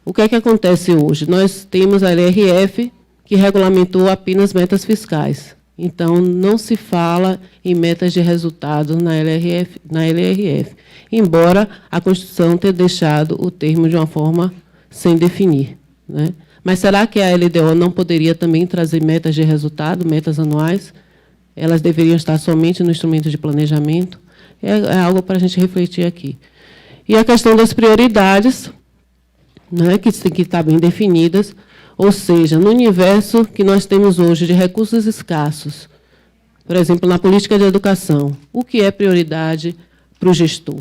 O que é que acontece hoje? Nós temos a LRF, que regulamentou apenas metas fiscais. Então, não se fala em metas de resultado na LRF, embora a Constituição tenha deixado o termo de uma forma sem definir, né? Mas será que a LDO não poderia também trazer metas de resultado, metas anuais? Elas deveriam estar somente no instrumento de planejamento? É algo para a gente refletir aqui. E a questão das prioridades, né, que tem que estar bem definidas, ou seja, no universo que nós temos hoje de recursos escassos, por exemplo, na política de educação, o que é prioridade para o gestor?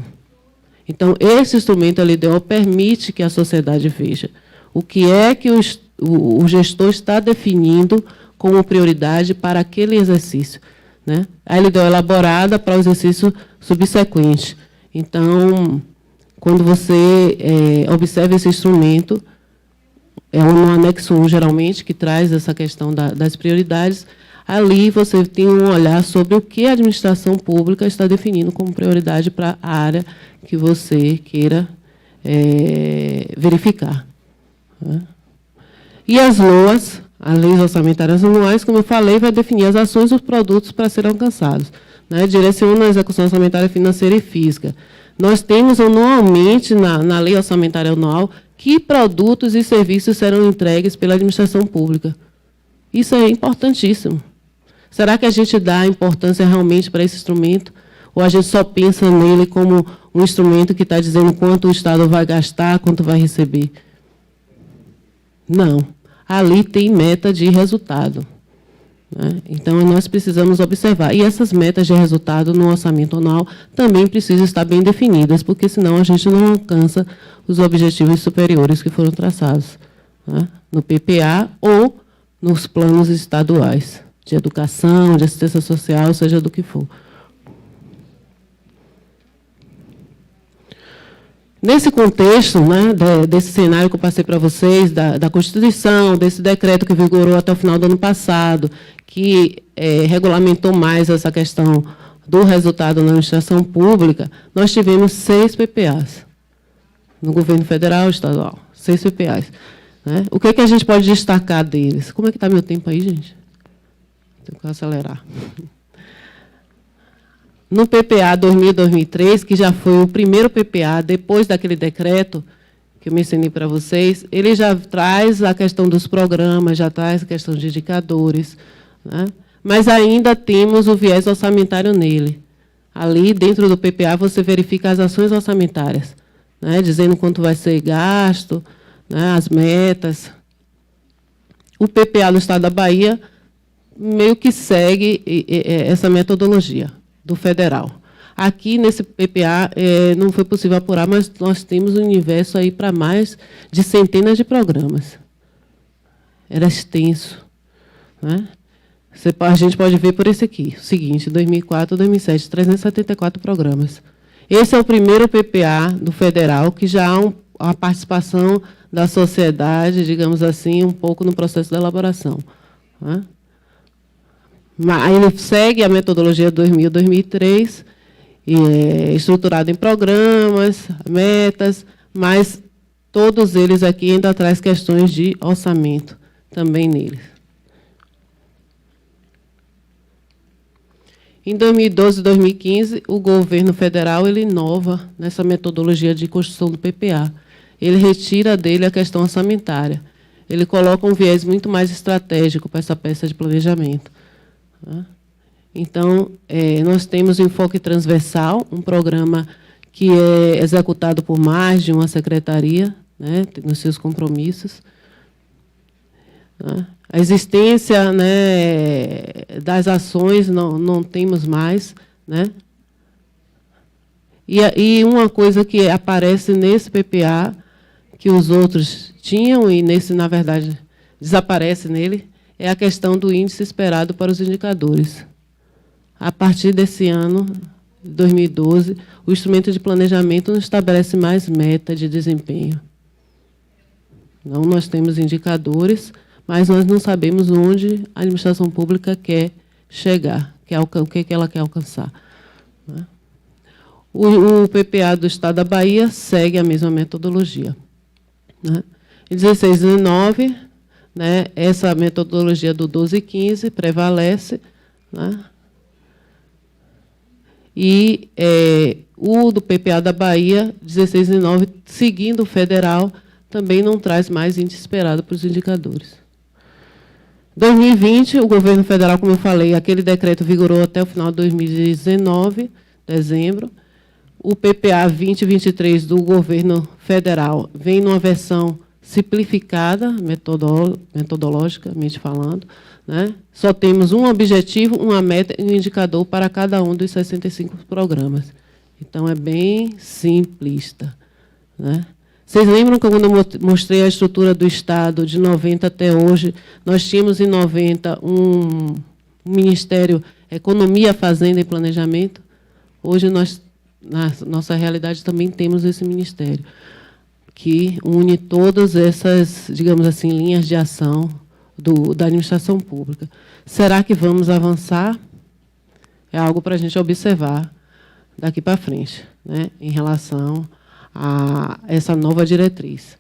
Então, esse instrumento LDO permite que a sociedade veja o que é que o gestor está definindo como prioridade para aquele exercício, né? A LDO é elaborada para o exercício subsequente. Então, quando você observa esse instrumento, é no anexo 1, geralmente, que traz essa questão das prioridades, ali você tem um olhar sobre o que a administração pública está definindo como prioridade para a área que você queira verificar. Né? E as LOAs, as leis orçamentárias anuais, como eu falei, vai definir as ações e os produtos para serem alcançados, né? Direciona a execução orçamentária financeira e física. Nós temos anualmente, na lei orçamentária anual, que produtos e serviços serão entregues pela administração pública. Isso é importantíssimo. Será que a gente dá importância realmente para esse instrumento? Ou a gente só pensa nele como um instrumento que está dizendo quanto o Estado vai gastar, quanto vai receber? Não. Ali tem meta de resultado, né? Então, nós precisamos observar. E essas metas de resultado no orçamento anual também precisam estar bem definidas, porque, senão, a gente não alcança os objetivos superiores que foram traçados, né? No PPA ou nos planos estaduais de educação, de assistência social, seja do que for. Nesse contexto, né, desse cenário que eu passei para vocês, da Constituição, desse decreto que vigorou até o final do ano passado, que regulamentou mais essa questão do resultado na administração pública, nós tivemos 6 PPAs no governo federal e estadual, 6 PPAs. Né? O que é que a gente pode destacar deles? Como é que está meu tempo aí, gente? Tenho que acelerar. No PPA 2000-2003, que já foi o primeiro PPA, depois daquele decreto que eu mencionei para vocês, ele já traz a questão dos programas, já traz a questão de indicadores, né? Mas ainda temos o viés orçamentário nele. Ali, dentro do PPA, você verifica as ações orçamentárias, né? Dizendo quanto vai ser gasto, né? As metas. O PPA do Estado da Bahia meio que segue essa metodologia do federal. Aqui, nesse PPA, não foi possível apurar, mas nós temos um universo aí para mais de centenas de programas. Era extenso, né? A gente pode ver por esse aqui, o seguinte, 2004 2007, 374 programas. Esse é o primeiro PPA do federal, que já há uma participação da sociedade, digamos assim, um pouco no processo da elaboração, né? Ele segue a metodologia 2000-2003, estruturado em programas, metas, mas todos eles aqui ainda trazem questões de orçamento, também neles. Em 2012 e 2015, o governo federal ele inova nessa metodologia de construção do PPA. Ele retira dele a questão orçamentária. Ele coloca um viés muito mais estratégico para essa peça de planejamento. Então, nós temos o enfoque transversal, um programa que é executado por mais de uma secretaria, né, nos seus compromissos. A existência, né, das ações não temos mais. Né? E uma coisa que aparece nesse PPA, que os outros tinham, e nesse, na verdade, desaparece nele, é a questão do índice esperado para os indicadores. A partir desse ano, 2012, o instrumento de planejamento não estabelece mais meta de desempenho. Não, nós temos indicadores, mas nós não sabemos onde a administração pública quer chegar, o que ela quer alcançar. O PPA do Estado da Bahia segue a mesma metodologia. Em 16 e 19, né, essa metodologia do 12 e 15 prevalece. E o do PPA da Bahia, 16 e 19, seguindo o federal, também não traz mais índice esperado para os indicadores. 2020, o governo federal, como eu falei, aquele decreto vigorou até o final de 2019, dezembro. O PPA 2023 do governo federal vem numa versão simplificada, metodologicamente falando. Né? Só temos um objetivo, uma meta e um indicador para cada um dos 65 programas. Então, é bem simplista. Né? Vocês lembram que quando eu mostrei a estrutura do Estado, de 90 até hoje, nós tínhamos em 90 um Ministério Economia, Fazenda e Planejamento? Hoje, nós, na nossa realidade, também temos esse ministério, que une todas essas, digamos assim, linhas de ação da administração pública. Será que vamos avançar? É algo para a gente observar daqui para frente, né, em relação a essa nova diretriz.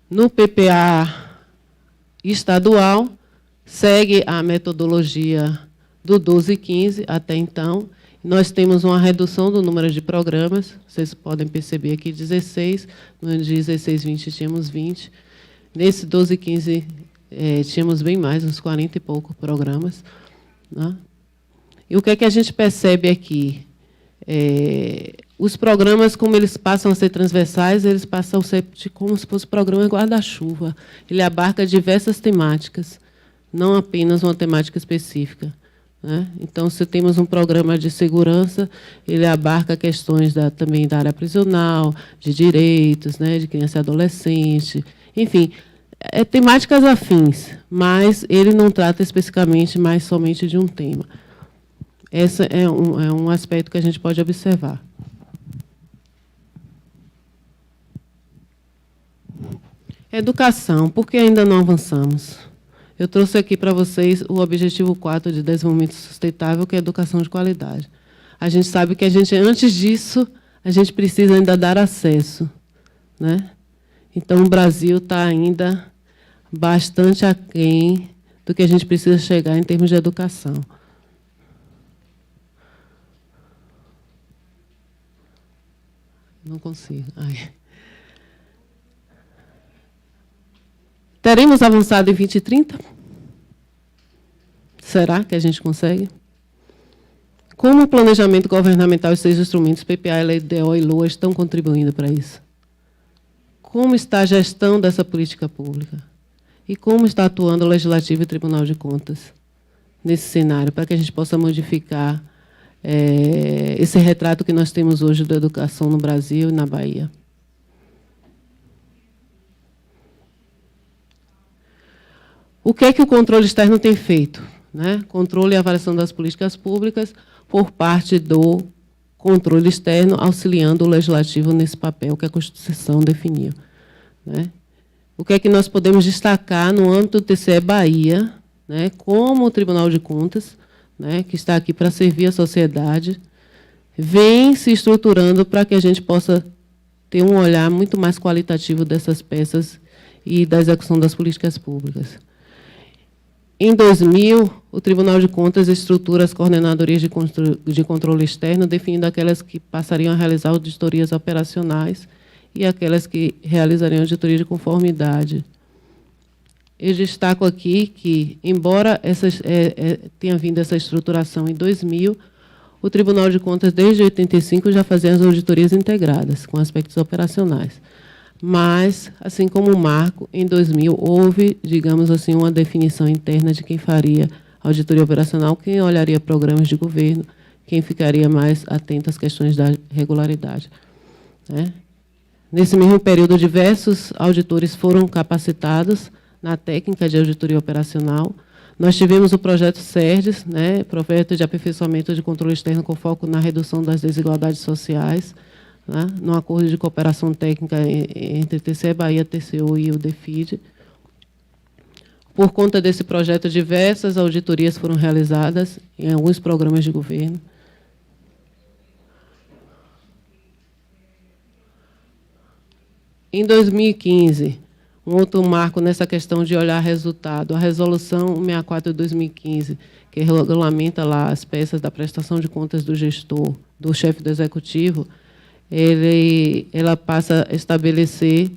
No PPA estadual, segue a metodologia do 12 e 15 até então. Nós temos uma redução do número de programas, vocês podem perceber aqui 16, no 16 e 20 tínhamos 20. Nesse 12 e 15 tínhamos bem mais, uns 40 e poucos programas. Né? E o que é que a gente percebe aqui? Os programas, como eles passam a ser transversais, eles passam a ser como se fosse programa guarda-chuva. Ele abarca diversas temáticas, não apenas uma temática específica. Né? Então, se temos um programa de segurança, ele abarca questões também da área prisional, de direitos, né, de criança e adolescente, enfim, temáticas afins, mas ele não trata especificamente mais somente de um tema. Esse é um aspecto que a gente pode observar. Educação, por que ainda não avançamos? Eu trouxe aqui para vocês o objetivo 4 de desenvolvimento sustentável, que é a educação de qualidade. A gente sabe que antes disso, a gente precisa ainda dar acesso. Né? Então, o Brasil está ainda bastante aquém do que a gente precisa chegar em termos de educação. Não consigo. Ai. Teremos avançado em 2030? Será que a gente consegue? Como o planejamento governamental e seus instrumentos, PPA, LDO e LOA, estão contribuindo para isso? Como está a gestão dessa política pública? E como está atuando o Legislativo e o Tribunal de Contas nesse cenário, para que a gente possa modificar esse retrato que nós temos hoje da educação no Brasil e na Bahia? O que é que o controle externo tem feito? Né? Controle e avaliação das políticas públicas por parte do controle externo, auxiliando o Legislativo nesse papel que a Constituição definiu. Né? O que é que nós podemos destacar no âmbito do TCE Bahia, né, como o Tribunal de Contas, né, que está aqui para servir a sociedade, vem se estruturando para que a gente possa ter um olhar muito mais qualitativo dessas peças e da execução das políticas públicas. Em 2000, o Tribunal de Contas estrutura as coordenadorias de controle externo, definindo aquelas que passariam a realizar auditorias operacionais e aquelas que realizariam auditoria de conformidade. Eu destaco aqui que, embora tenha vindo essa estruturação em 2000, o Tribunal de Contas, desde 85, já fazia as auditorias integradas, com aspectos operacionais. Mas, assim como o marco, em 2000, houve, digamos assim, uma definição interna de quem faria auditoria operacional, quem olharia programas de governo, quem ficaria mais atento às questões da regularidade, né? Nesse mesmo período, diversos auditores foram capacitados na técnica de auditoria operacional. Nós tivemos o projeto SERDES, né, projeto de aperfeiçoamento de controle externo com foco na redução das desigualdades sociais, né, no acordo de cooperação técnica entre TCE Bahia, TCU e o DEFID. Por conta desse projeto, diversas auditorias foram realizadas em alguns programas de governo. Em 2015, um outro marco nessa questão de olhar resultado, a Resolução 64 de 2015, que regulamenta lá as peças da prestação de contas do gestor, do chefe do executivo, ela passa a estabelecer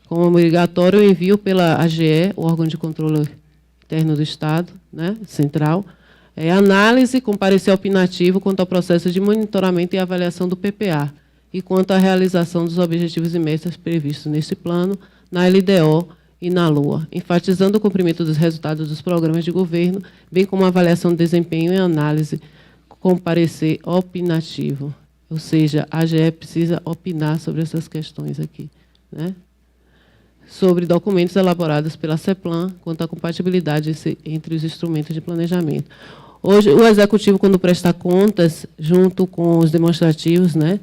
como obrigatório o envio pela AGE, o órgão de controle interno do Estado, né, central, análise com parecer opinativo quanto ao processo de monitoramento e avaliação do PPA e quanto à realização dos objetivos e metas previstos nesse plano, na LDO e na LOA, enfatizando o cumprimento dos resultados dos programas de governo, bem como a avaliação de desempenho e análise com parecer opinativo. Ou seja, a AGE precisa opinar sobre essas questões aqui, né? Sobre documentos elaborados pela CEPLAN quanto à compatibilidade entre os instrumentos de planejamento. Hoje, o Executivo, quando presta contas, junto com os demonstrativos, né,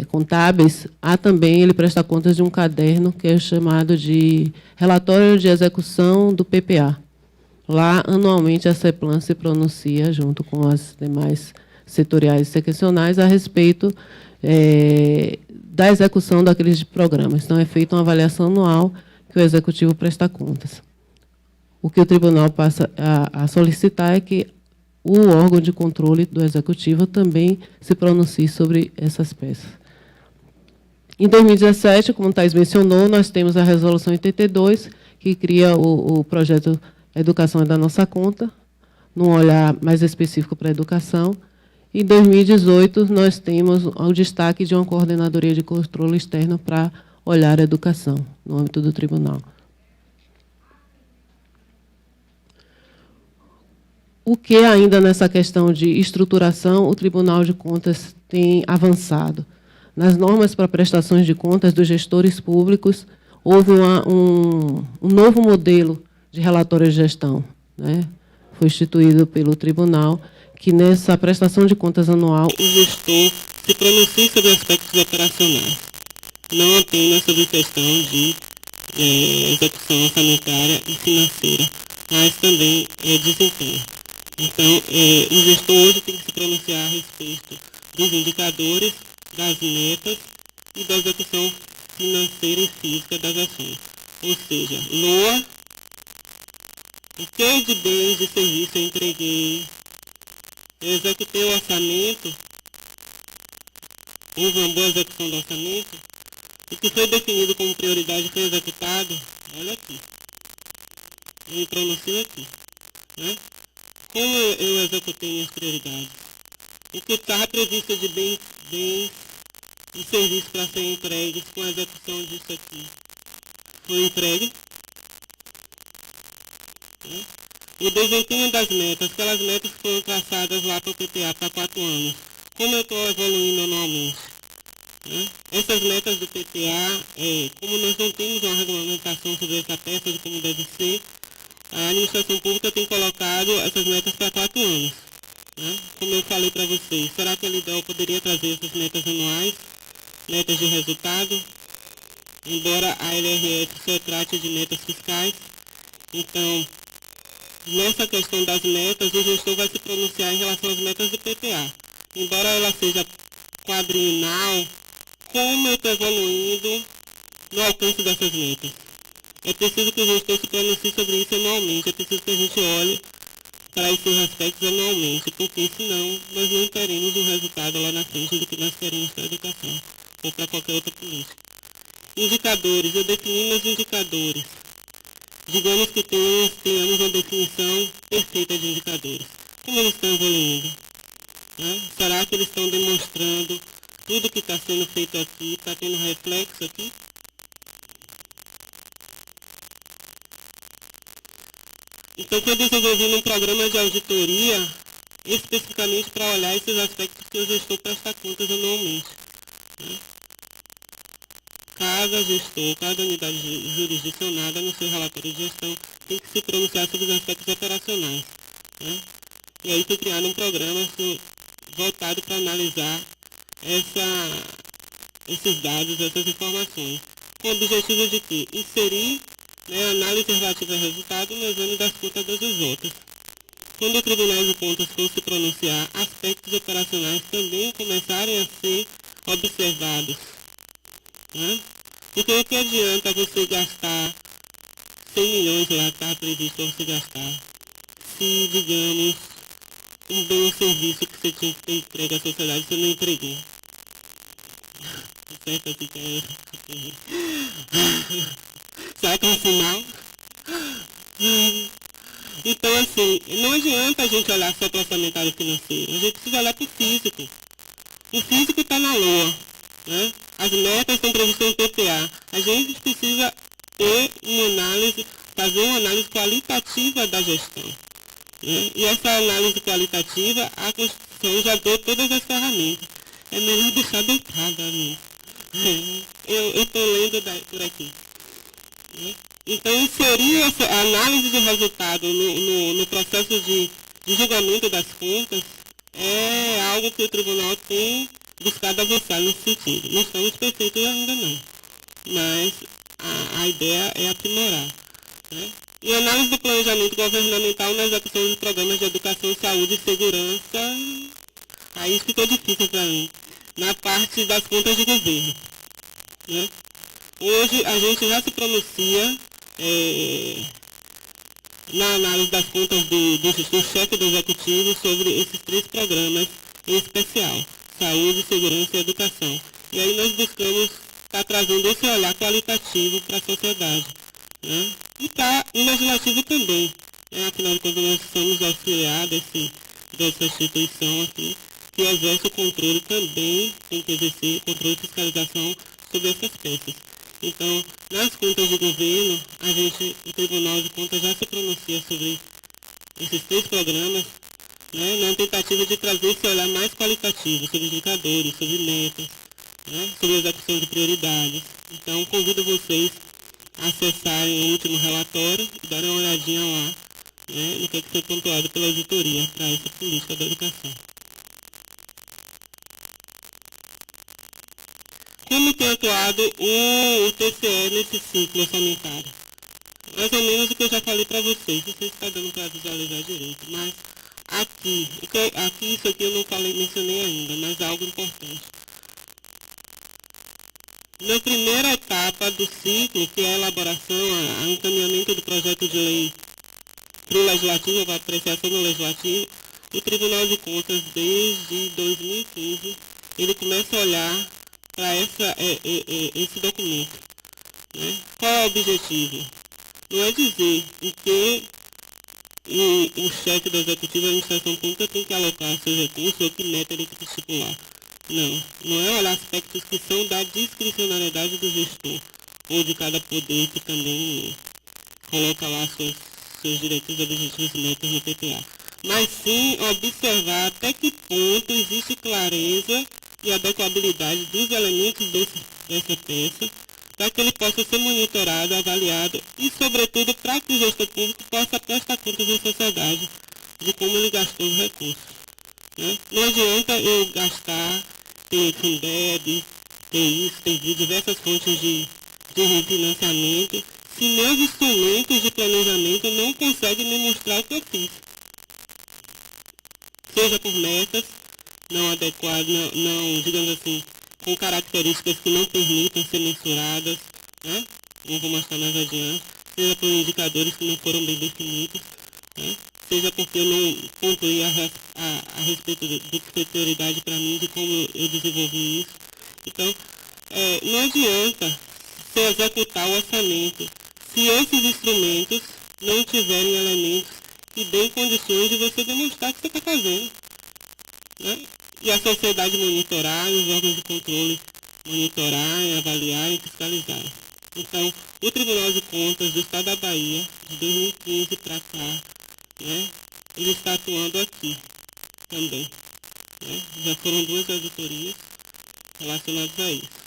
contábeis, ele presta contas de um caderno que é chamado de Relatório de Execução do PPA. Lá, anualmente, a CEPLAN se pronuncia, junto com as demais setoriais e seccionais, a respeito da execução daqueles programas. Então, é feita uma avaliação anual que o Executivo presta contas. O que o Tribunal passa a solicitar é que o órgão de controle do Executivo também se pronuncie sobre essas peças. Em 2017, como o Thais mencionou, nós temos a Resolução 82, que cria o projeto Educação é da Nossa Conta, num olhar mais específico para a educação. Em 2018, nós temos o destaque de uma coordenadoria de controle externo para olhar a educação, no âmbito do tribunal. O que ainda nessa questão de estruturação, o Tribunal de Contas tem avançado. Nas normas para prestações de contas dos gestores públicos, houve um novo modelo de relatório de gestão, né? Foi instituído pelo Tribunal, que nessa prestação de contas anual, o gestor se pronuncie sobre aspectos operacionais, não apenas sobre questão de execução orçamentária e financeira, mas também desempenho. Então, o gestor hoje tem que se pronunciar a respeito dos indicadores, das metas e da execução financeira e física das ações. Ou seja, LOA, o que de bens e serviços eu entreguei, eu executei o orçamento, houve uma boa execução do orçamento, o que foi definido como prioridade foi executado, olha aqui. Eu me pronuncio aqui, né? Como eu executei minhas prioridades? O que está previsto de bens e serviços para serem entregues com a execução disso aqui? Foi entregue? Né? O desempenho das metas, aquelas metas que foram traçadas lá para o PPA para 4 anos. Como eu estou evoluindo anualmente? Né? Essas metas do PPA, como nós não temos uma regulamentação sobre essa peça de como deve ser, a administração pública tem colocado essas metas para 4 anos. Né? Como eu falei para vocês, será que a LDO poderia trazer essas metas anuais, metas de resultado? Embora a LRF só trate de metas fiscais, então, nessa questão das metas, o gestor vai se pronunciar em relação às metas do PPA. Embora ela seja quadrienal, como eu estou evoluindo no alcance dessas metas? É preciso que o gestor se pronuncie sobre isso anualmente, é preciso que a gente olhe para esses aspectos anualmente, porque senão nós não teremos um resultado lá na frente do que nós queremos para a educação, ou para qualquer outra política. Indicadores, eu defini meus indicadores. Digamos que tenhamos uma definição perfeita de indicadores. Como eles estão evoluindo? Né? Será que eles estão demonstrando tudo que está sendo feito aqui, está tendo reflexo aqui? Então, eu desenvolvi um programa de auditoria especificamente para olhar esses aspectos que o gestor presta contas anualmente. Né? Cada gestor, cada unidade jurisdicionada no seu relatório de gestão tem que se pronunciar sobre os aspectos operacionais. Né? E aí foi criado um programa voltado para analisar esses dados, essas informações, com o objetivo de quê? Inserir análise relativa ao resultado no exame das contas das UJs. Quando o Tribunal de Contas for se pronunciar, aspectos operacionais também começarem a ser observados. Né? Porque o que adianta você gastar 100 milhões lá, está previsto para você gastar, se, digamos, um bem ou serviço que você tinha que ter entregue à sociedade, você não entregou. Certo? Assim que será que é um sinal? Então, assim, não adianta a gente olhar só para o orçamentário financeiro, a gente precisa olhar para o físico. O físico está na lua, né? As metas estão previstas no PPA. A gente precisa ter fazer uma análise qualitativa da gestão. Né? E essa análise qualitativa, a Constituição já deu todas as ferramentas. É melhor deixar deitada, amigo. Eu estou lendo por aqui. Né? Então, inserir essa análise de resultado no processo de julgamento das contas é algo que o tribunal tem buscado avançar nesse sentido. Não estamos perfeitos ainda não, mas a ideia é aprimorar. Né? E análise do planejamento governamental na execução de programas de educação, saúde e segurança, aí ficou difícil para mim, na parte das contas de governo. Né? Hoje a gente já se pronuncia na análise das contas do chefe do executivo sobre esses 3 programas em especial, saúde, segurança e educação. E aí nós buscamos estar trazendo esse olhar qualitativo para a sociedade. Né? E o legislativo também. Afinal de contas, nós somos auxiliados dessa instituição aqui, que exerce o controle também, tem que exercer controle e fiscalização sobre essas peças. Então, nas contas de governo, o Tribunal de Contas já se pronuncia sobre esses 3 programas, né, na tentativa de trazer esse olhar mais qualitativo sobre indicadores, sobre metas, né, sobre execução de prioridades. Então, convido vocês a acessarem o último relatório e darem uma olhadinha lá, né, no que foi pontuado pela auditoria para essa política da educação. Como tem atuado o TCE nesse ciclo orçamentário? Mais ou menos o que eu já falei para vocês, não sei se está dando para visualizar direito, mas aqui isso aqui eu não mencionei ainda, mas é algo importante. Na primeira etapa do ciclo, que é a elaboração, o encaminhamento do projeto de lei para o Legislativo, para a apreciação do Legislativo, o Tribunal de Contas, desde 2015, ele começa a olhar para esse documento. Né? Qual é o objetivo? Não é dizer em que o chefe do executivo da administração pública tem que alocar seus recursos ou que meta ele tem que estipular. Não é olhar aspectos que são da discricionariedade do gestor, ou de cada poder que também coloca lá seus direitos, objetivos e metas no PPA. Mas sim observar até que ponto existe clareza e adequabilidade dos elementos dessa peça, para que ele possa ser monitorado, avaliado e, sobretudo, para que o gestor público possa prestar contas à sociedade de como ele gastou os recursos. Né? Não adianta eu gastar, ter Fundeb, ter isso, ter diversas fontes de refinanciamento, se meus instrumentos de planejamento não conseguem me mostrar o que eu fiz. Seja por metas não adequadas, não, digamos assim, com características que não permitam ser mensuradas, né? Não vou mostrar mais adiante, seja por indicadores que não foram bem definidos, né? Seja porque eu não pontuei a respeito do que foi prioridade para mim, de como eu desenvolvi isso. Então, não adianta se executar o orçamento se esses instrumentos não tiverem elementos que deem condições de você demonstrar o que você está fazendo, né? E a sociedade monitorar, e os órgãos de controle monitorarem, avaliarem e fiscalizarem. Então, o Tribunal de Contas do Estado da Bahia, de 2015 para cá, né, ele está atuando aqui também, né? Já foram 2 auditorias relacionadas a isso.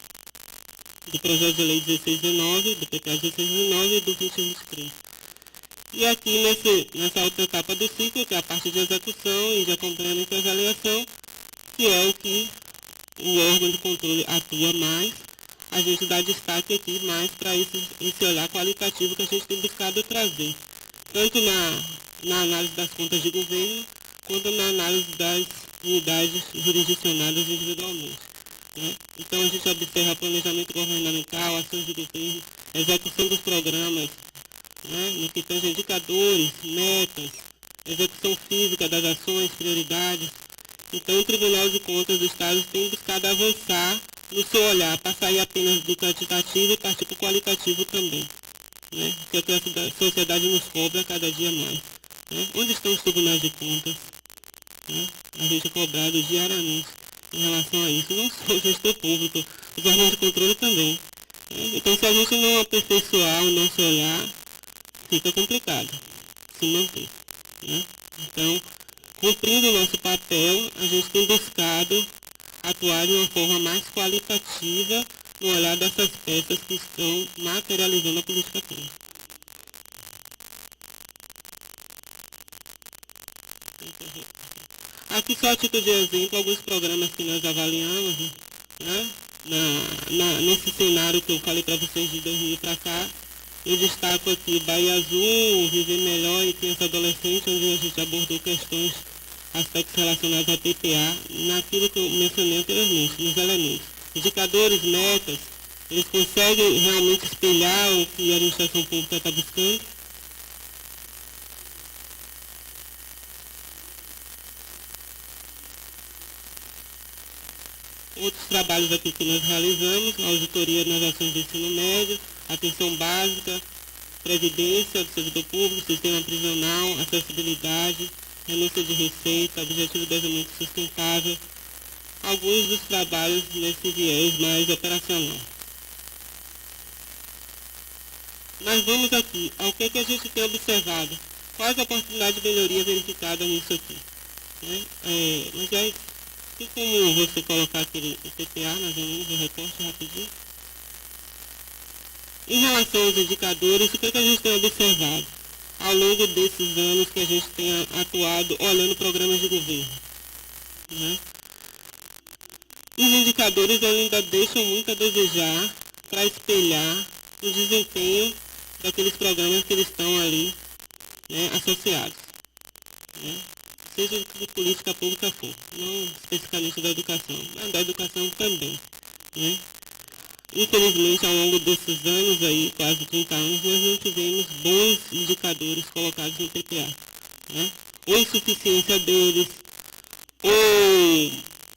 Do projeto de lei 1619, do PPA 1619 e do 2023. E aqui nessa outra etapa do ciclo, que é a parte de execução e de acompanhamento e avaliação, que é o que o órgão de controle atua mais, a gente dá destaque aqui mais para esse olhar qualitativo que a gente tem buscado trazer, tanto na análise das contas de governo, quanto na análise das unidades jurisdicionadas individualmente, né? Então a gente observa planejamento governamental, ações de governo, execução dos programas, né, no que tange indicadores, metas, execução física das ações, prioridades. Então, o Tribunal de Contas do Estado tem buscado avançar no seu olhar, para sair apenas do quantitativo e partir para o qualitativo também, né, que é o que a sociedade nos cobra cada dia mais, né? Onde estão os tribunais de contas? Né? A gente é cobrado diariamente em relação a isso, não só o gestor público, os órgãos de controle também, né? Então, se a gente não aperfeiçoar o nosso olhar, fica complicado se manter, né? Então, cumprindo o nosso papel, a gente tem buscado atuar de uma forma mais qualitativa no olhar dessas peças que estão materializando a política pública. Aqui só a título de exemplo, alguns programas que nós avaliamos, né? Nesse cenário que eu falei para vocês de 2000 para cá, eu destaco aqui Bahia Azul, Viver Melhor e Criança Adolescente, onde a gente abordou questões, aspectos relacionados ao PPA, naquilo que eu mencionei anteriormente, nos elementos. Indicadores, metas, eles conseguem realmente espelhar o que a administração pública está buscando. Outros trabalhos aqui que nós realizamos, a auditoria nas ações de ensino médio, atenção básica, previdência do servidor público, sistema prisional, acessibilidade, renúncia de receita, objetivo de desenvolvimento sustentável, alguns dos trabalhos nesse viés mais operacional. Nós vamos aqui ao que a gente tem observado, quais as oportunidades de melhoria verificadas nisso aqui, né? Mas aí, tem como você colocar aquele PPA, mais ou menos, o recorte rapidinho? Em relação aos indicadores, o que a gente tem observado ao longo desses anos que a gente tem atuado olhando programas de governo, né? Os indicadores ainda deixam muito a desejar para espelhar o desempenho daqueles programas que eles estão ali, né, associados, né? Seja de política pública for, não especificamente da educação, mas da educação também, né? Infelizmente, ao longo desses anos aí, quase 30 anos, nós não tivemos bons indicadores colocados no PPA, né? Ou insuficiência deles, ou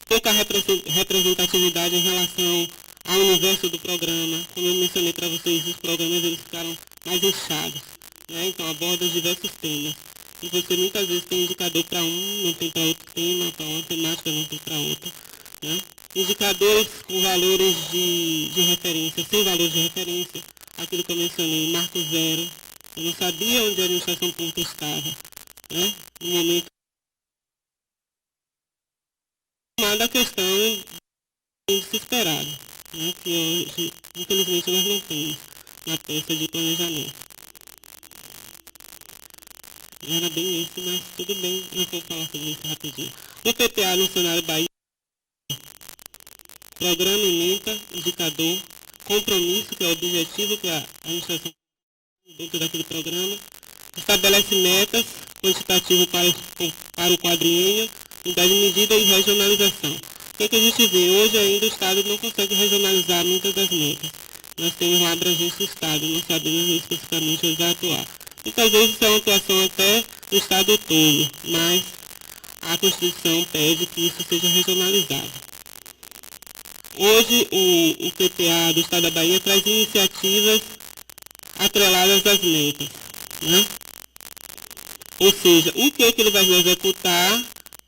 pouca representatividade em relação ao universo do programa. Como eu mencionei para vocês, os programas eles ficaram mais inchados, né? Então abordam diversos temas. E você muitas vezes tem indicador para um, não tem para outro tema, para uma temática não tem para outra, né? Indicadores com valores de referência, sem valores de referência, aquilo que eu mencionei, marco zero. Eu não sabia onde a administração pública estava, né? No momento da questão do índice esperado, né? Que hoje, infelizmente, nós não temos na peça de planejamento. Era bem isso, mas tudo bem, eu vou falar sobre isso rapidinho. O PPA no cenário Bahia, programa e meta, indicador, compromisso, que é o objetivo que a administração dentro daquele programa, estabelece metas quantitativas para o quadriênio, unidade de medida e regionalização. O que a gente vê? Hoje ainda o Estado não consegue regionalizar muitas das metas. nós temos lá abrangência do Estado, não sabemos especificamente onde vai atuar. Muitas vezes é uma atuação até do Estado todo, mas a Constituição pede que isso seja regionalizado. Hoje, o PPA do Estado da Bahia traz iniciativas atreladas às metas, né? Ou seja, o que ele vai executar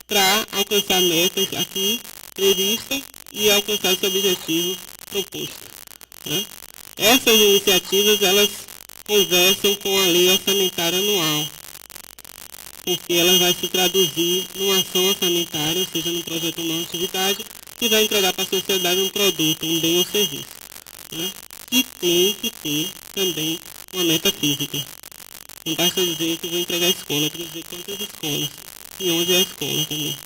para alcançar metas aqui previstas e alcançar esse objetivo proposto, né? Essas iniciativas, elas conversam com a lei orçamentária anual, porque ela vai se traduzir numa ação orçamentária, ou seja, num projeto ou numa atividade, que vai entregar para a sociedade um produto, um bem ou serviço, né? Que tem que ter também uma meta física. Não basta dizer que vou entregar a escola, tem que dizer quantas escolas e onde é a escola também.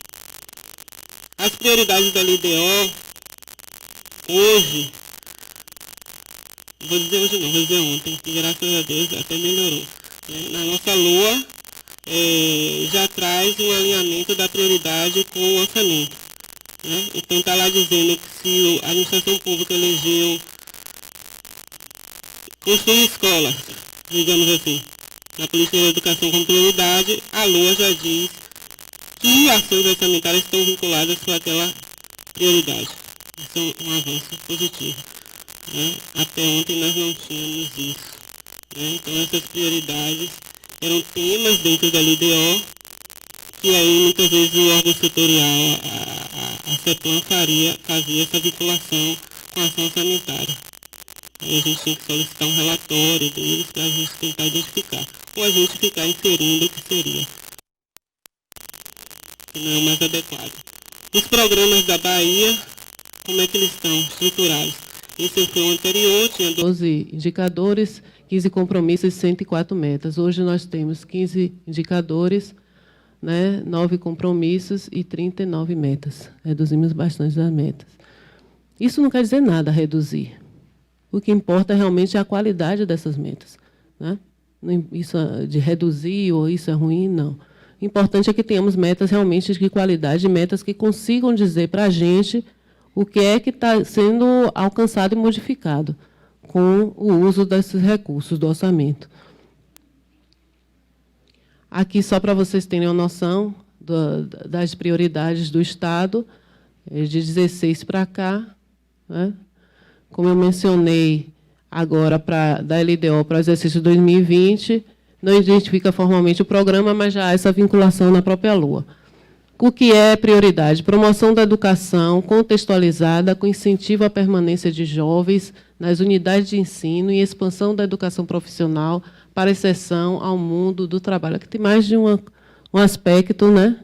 As prioridades da LDO, hoje, vou dizer hoje não, vou dizer ontem, que graças a Deus até melhorou, né? Na nossa LOA, já traz um alinhamento da prioridade com o orçamento, né? Então está lá dizendo que se a administração pública elegeu construir escolas, digamos assim, na política de educação como prioridade, a LOA já diz que ações orçamentárias estão vinculadas com aquela prioridade. Isso é um avanço positivo, né? Até ontem nós não tínhamos isso, né? Então essas prioridades eram temas dentro da LDO, que aí muitas vezes o órgão setorial, a CEPLAN fazia essa vinculação com a ação orçamentária. Aí a gente tinha que solicitar um relatório deles para a gente tentar identificar, ou a gente ficar inferindo o que seria, que não é o mais adequado. Os programas da Bahia, como é que eles estão estruturados? Esse foi o anterior, tinha 12 indicadores, 15 compromissos e 104 metas. Hoje nós temos 15 indicadores, né, 9 compromissos e 39 metas. Reduzimos bastante as metas. Isso não quer dizer nada, reduzir. O que importa realmente é a qualidade dessas metas, né? Isso de reduzir ou isso é ruim, não. O importante é que tenhamos metas realmente de qualidade, metas que consigam dizer para a gente o que é que está sendo alcançado e modificado com o uso desses recursos do orçamento. Aqui, só para vocês terem uma noção das prioridades do Estado, de 16 para cá, né? Como eu mencionei agora, da LDO para o exercício 2020, não identifica formalmente o programa, mas já há essa vinculação na própria LOA. O que é prioridade? Promoção da educação contextualizada com incentivo à permanência de jovens nas unidades de ensino e expansão da educação profissional para inserção ao mundo do trabalho. Aqui tem mais de um aspecto, né,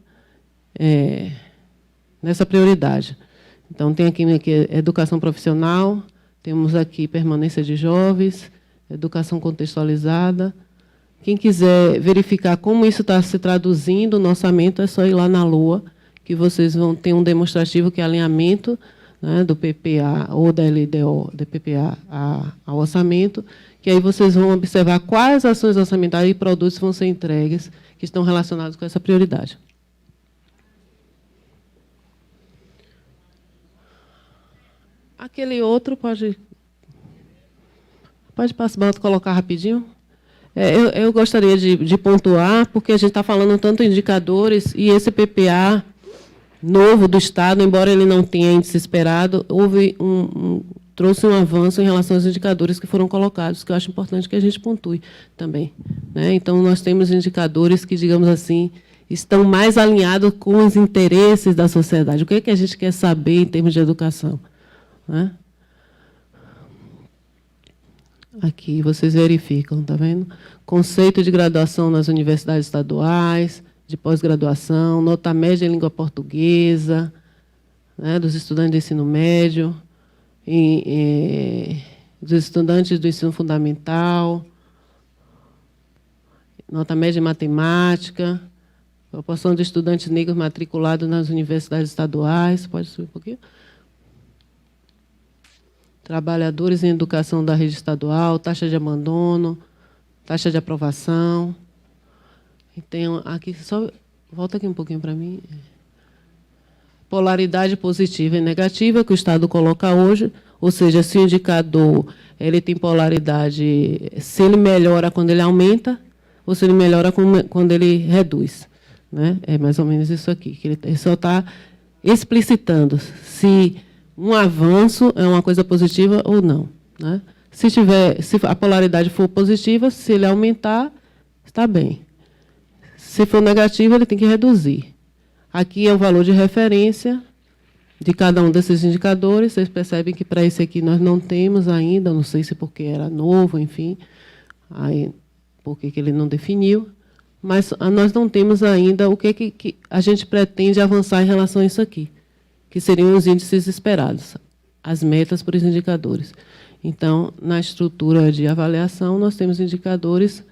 nessa prioridade. Então, tem aqui educação profissional, temos aqui permanência de jovens, educação contextualizada. Quem quiser verificar como isso está se traduzindo no orçamento, é só ir lá na LOA, que vocês vão ter um demonstrativo que é alinhamento, né, do PPA ou da LDO, do PPA ao orçamento, que aí vocês vão observar quais ações orçamentárias e produtos vão ser entregues que estão relacionados com essa prioridade. Aquele outro pode passar, colocar rapidinho. Eu gostaria de pontuar, porque a gente está falando tanto em indicadores, e esse PPA novo do Estado, embora ele não tenha índice esperado, trouxe um avanço em relação aos indicadores que foram colocados, que eu acho importante que a gente pontue também, né? Então, nós temos indicadores que, digamos assim, estão mais alinhados com os interesses da sociedade. O que é que a gente quer saber em termos de educação, né? Aqui vocês verificam, está vendo? Conceito de graduação nas universidades estaduais, de pós-graduação, nota média em língua portuguesa, né, dos estudantes de ensino médio, dos estudantes do ensino fundamental, nota média em matemática, proporção de estudantes negros matriculados nas universidades estaduais. Pode subir um pouquinho? Trabalhadores em educação da rede estadual, taxa de abandono, taxa de aprovação. E tem aqui, só volta aqui um pouquinho para mim. Polaridade positiva e negativa, que o Estado coloca hoje. ou seja, se o indicador ele tem polaridade, se ele melhora quando ele aumenta, ou se ele melhora quando ele reduz. Né? É mais ou menos isso aqui, que ele só está explicitando se um avanço é uma coisa positiva ou não. Né? Se a polaridade for positiva, se ele aumentar, está bem. Se for negativo, ele tem que reduzir. Aqui é o valor de referência de cada um desses indicadores. Vocês percebem que para esse aqui nós não temos ainda, não sei se porque era novo, enfim, aí, por que ele não definiu, mas nós não temos ainda o que a gente pretende avançar em relação a isso aqui, que seriam os índices esperados, as metas para os indicadores. Então, na estrutura de avaliação, nós temos indicadores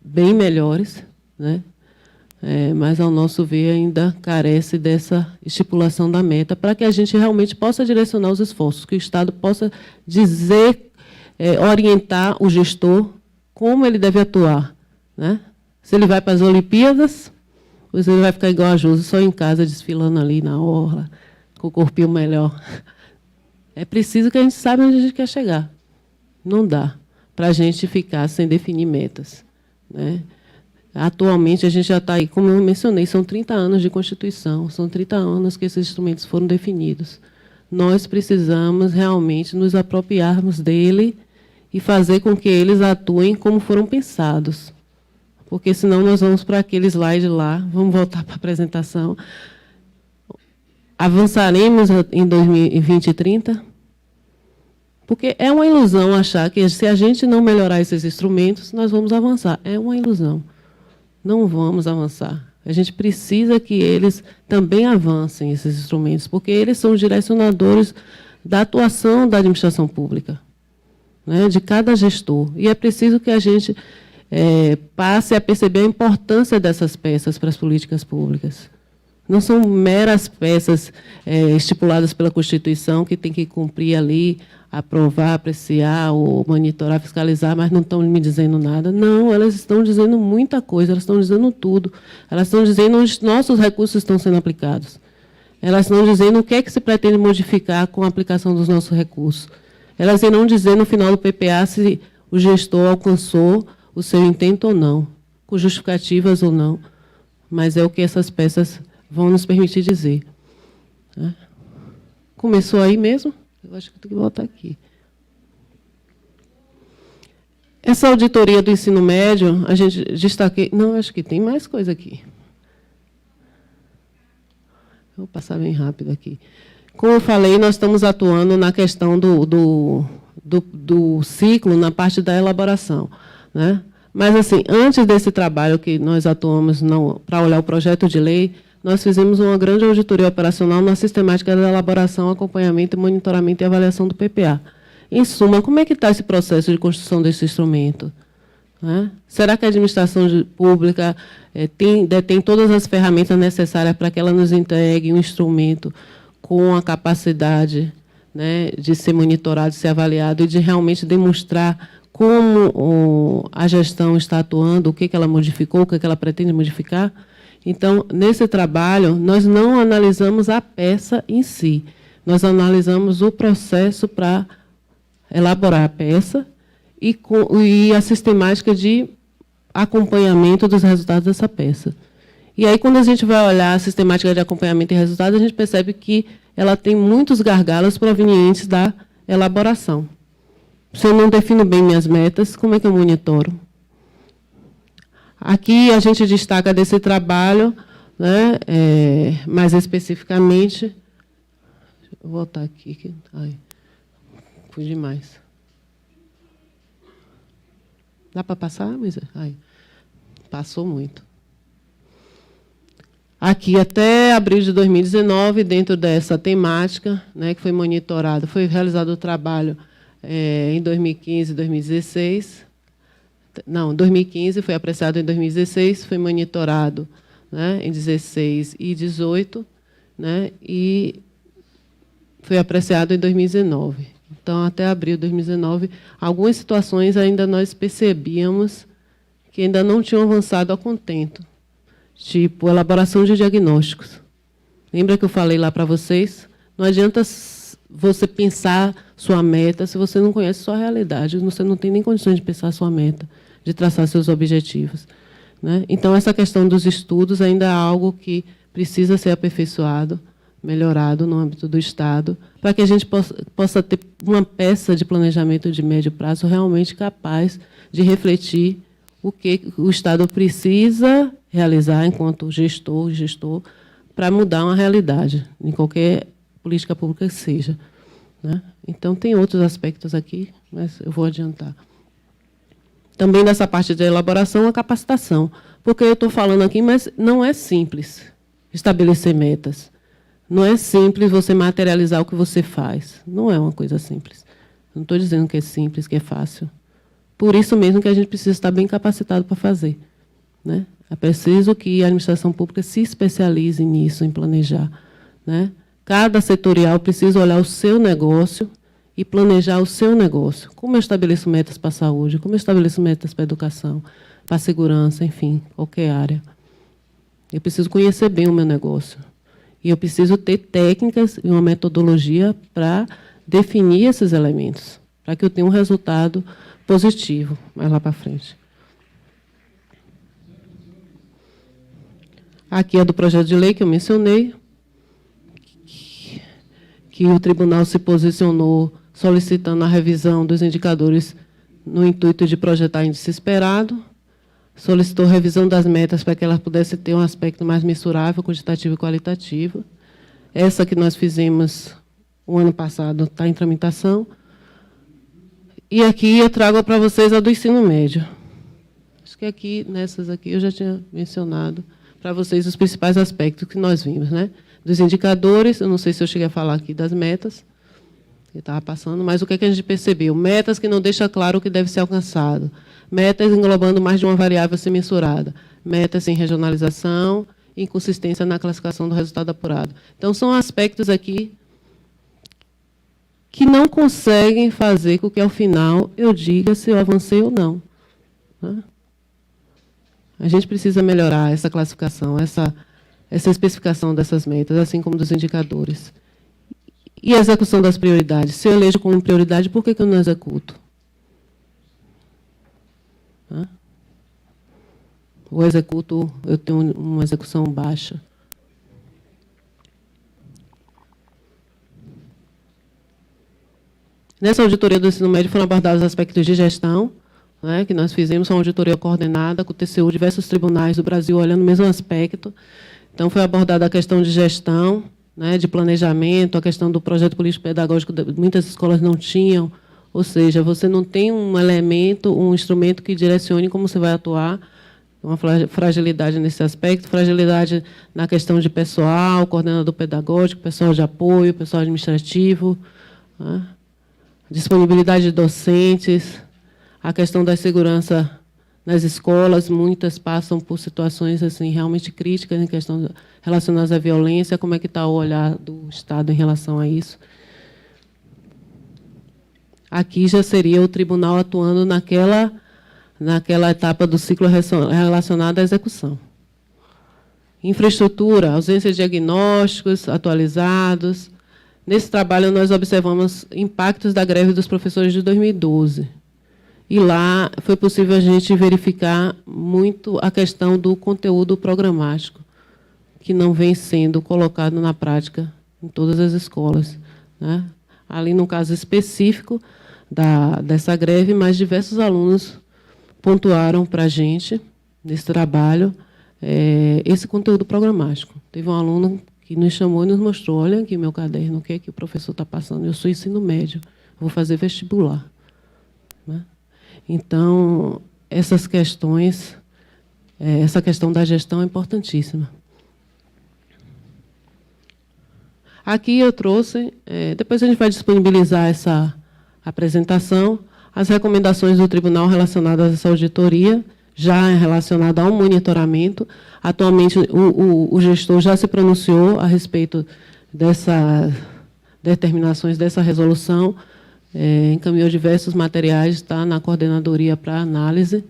bem melhores, né? Mas, ao nosso ver, ainda carece dessa estipulação da meta, para que a gente realmente possa direcionar os esforços, que o Estado possa dizer, orientar o gestor como ele deve atuar. Né? Se ele vai para as Olimpíadas, ou se ele vai ficar igual a Josi, só em casa, desfilando ali na orla, com o corpinho melhor. É preciso que a gente saiba onde a gente quer chegar. Não dá para a gente ficar sem definir metas. Né? Atualmente, a gente já está aí, como eu mencionei, são 30 anos de Constituição, são 30 anos que esses instrumentos foram definidos. Nós precisamos realmente nos apropriarmos dele e fazer com que eles atuem como foram pensados. Porque, senão, nós vamos para aquele slide lá, vamos voltar para a apresentação. Avançaremos em 2020 e 30? Porque é uma ilusão achar que, se a gente não melhorar esses instrumentos, nós vamos avançar. É uma ilusão. Não vamos avançar. A gente precisa que eles também avancem, esses instrumentos, porque eles são os direcionadores da atuação da administração pública, né, de cada gestor. E é preciso que a gente passe a perceber a importância dessas peças para as políticas públicas. Não são meras peças estipuladas pela Constituição que tem que cumprir ali, aprovar, apreciar, ou monitorar, fiscalizar, mas não estão me dizendo nada. Não, elas estão dizendo muita coisa, elas estão dizendo tudo. Elas estão dizendo onde nossos recursos estão sendo aplicados. Elas estão dizendo o que é que se pretende modificar com a aplicação dos nossos recursos. Elas irão dizer, no final do PPA, se o gestor alcançou o seu intento ou não, com justificativas ou não. Mas é o que essas peças vão nos permitir dizer. Começou aí mesmo? Eu acho que eu tenho que voltar aqui. Essa auditoria do ensino médio, a gente destaquei... Não, acho que tem mais coisa aqui. Vou passar bem rápido aqui. Como eu falei, nós estamos atuando na questão do ciclo, na parte da elaboração. Né? Mas, assim, antes desse trabalho que nós atuamos para olhar o projeto de lei, nós fizemos uma grande auditoria operacional na sistemática da elaboração, acompanhamento, monitoramento e avaliação do PPA. Em suma, como é que está esse processo de construção desse instrumento? Né? Será que a administração pública detém todas as ferramentas necessárias para que ela nos entregue um instrumento com a capacidade, né, de ser monitorado, de ser avaliado e de realmente demonstrar como a gestão está atuando, o que ela modificou, o que ela pretende modificar? Então, nesse trabalho, nós não analisamos a peça em si, nós analisamos o processo para elaborar a peça e a sistemática de acompanhamento dos resultados dessa peça. E aí, quando a gente vai olhar a sistemática de acompanhamento e resultados, a gente percebe que ela tem muitos gargalos provenientes da elaboração. Se eu não defino bem minhas metas, como é que eu monitoro? Aqui a gente destaca desse trabalho, né, mais especificamente... Vou voltar aqui. Ai, fui demais. Dá para passar, Luísa? Ai, passou muito. Aqui, até abril de 2019, dentro dessa temática, né, que foi monitorado, foi realizado o trabalho em 2015 e 2016... Não, 2015, foi apreciado em 2016, foi monitorado, né, em 16 e 18, né, e foi apreciado em 2019. Então, até abril de 2019, algumas situações ainda nós percebíamos que ainda não tinham avançado a contento, elaboração de diagnósticos. Lembra que eu falei lá para vocês? Não adianta você pensar sua meta se você não conhece sua realidade, você não tem nem condições de pensar sua meta, de traçar seus objetivos, né? Então, essa questão dos estudos ainda é algo que precisa ser aperfeiçoado, melhorado no âmbito do Estado, para que a gente possa ter uma peça de planejamento de médio prazo realmente capaz de refletir o que o Estado precisa realizar enquanto gestor, para mudar uma realidade, em qualquer política pública que seja, né? Então, tem outros aspectos aqui, mas eu vou adiantar. Também nessa parte de elaboração, a capacitação. Porque eu estou falando aqui, mas não é simples estabelecer metas. Não é simples você materializar o que você faz. Não é uma coisa simples. Não estou dizendo que é simples, que é fácil. Por isso mesmo que a gente precisa estar bem capacitado para fazer, né? É preciso que a administração pública se especialize nisso, em planejar, né? Cada setorial precisa olhar o seu negócio e planejar o seu negócio. Como eu estabeleço metas para a saúde, como eu estabeleço metas para a educação, para a segurança, enfim, qualquer área. Eu preciso conhecer bem o meu negócio. E eu preciso ter técnicas e uma metodologia para definir esses elementos, para que eu tenha um resultado positivo mais lá para frente. Aqui é do projeto de lei que eu mencionei, que o tribunal se posicionou solicitando a revisão dos indicadores no intuito de projetar índice esperado, solicitou revisão das metas para que elas pudessem ter um aspecto mais mensurável, quantitativo e qualitativo. Essa que nós fizemos o ano passado está em tramitação. E aqui eu trago para vocês a do ensino médio. Acho que aqui, nessas aqui, eu já tinha mencionado para vocês os principais aspectos que nós vimos, né? Dos indicadores, eu não sei se eu cheguei a falar aqui das metas, que estava passando, mas o que é que a gente percebeu? Metas que não deixam claro o que deve ser alcançado. Metas englobando mais de uma variável a ser mensurada. Metas sem regionalização, inconsistência na classificação do resultado apurado. Então, são aspectos aqui que não conseguem fazer com que, ao final, eu diga se eu avancei ou não, né? A gente precisa melhorar essa classificação, essa especificação dessas metas, assim como dos indicadores. E a execução das prioridades. Se eu elejo como prioridade, por que eu não executo? Ou executo, eu tenho uma execução baixa. Nessa auditoria do ensino médio foram abordados aspectos de gestão, né, que nós fizemos uma auditoria coordenada com o TCU, diversos tribunais do Brasil olhando o mesmo aspecto. Então, foi abordada a questão de gestão, né, de planejamento, a questão do projeto político-pedagógico, muitas escolas não tinham, ou seja, você não tem um elemento, um instrumento que direcione como você vai atuar, uma fragilidade nesse aspecto, fragilidade na questão de pessoal, coordenador pedagógico, pessoal de apoio, pessoal administrativo, né, disponibilidade de docentes, a questão da segurança nas escolas, muitas passam por situações assim, realmente críticas em questão relacionadas à violência, como é que está o olhar do Estado em relação a isso. Aqui já seria o tribunal atuando naquela etapa do ciclo relacionada à execução. Infraestrutura, ausência de diagnósticos atualizados. Nesse trabalho, nós observamos impactos da greve dos professores de 2012. E lá foi possível a gente verificar muito a questão do conteúdo programático, que não vem sendo colocado na prática em todas as escolas, né? Ali, no caso específico dessa greve, mas diversos alunos pontuaram para a gente, nesse trabalho, esse conteúdo programático. Teve um aluno que nos chamou e nos mostrou, olha aqui meu caderno, o que é que o professor está passando? Eu sou ensino médio, vou fazer vestibular, né? Então, essas questões, essa questão da gestão é importantíssima. Aqui eu trouxe, depois a gente vai disponibilizar essa apresentação, as recomendações do tribunal relacionadas a essa auditoria, já relacionada ao monitoramento. Atualmente, o gestor já se pronunciou a respeito dessas determinações dessa resolução, encaminhou diversos materiais, está na coordenadoria para análise,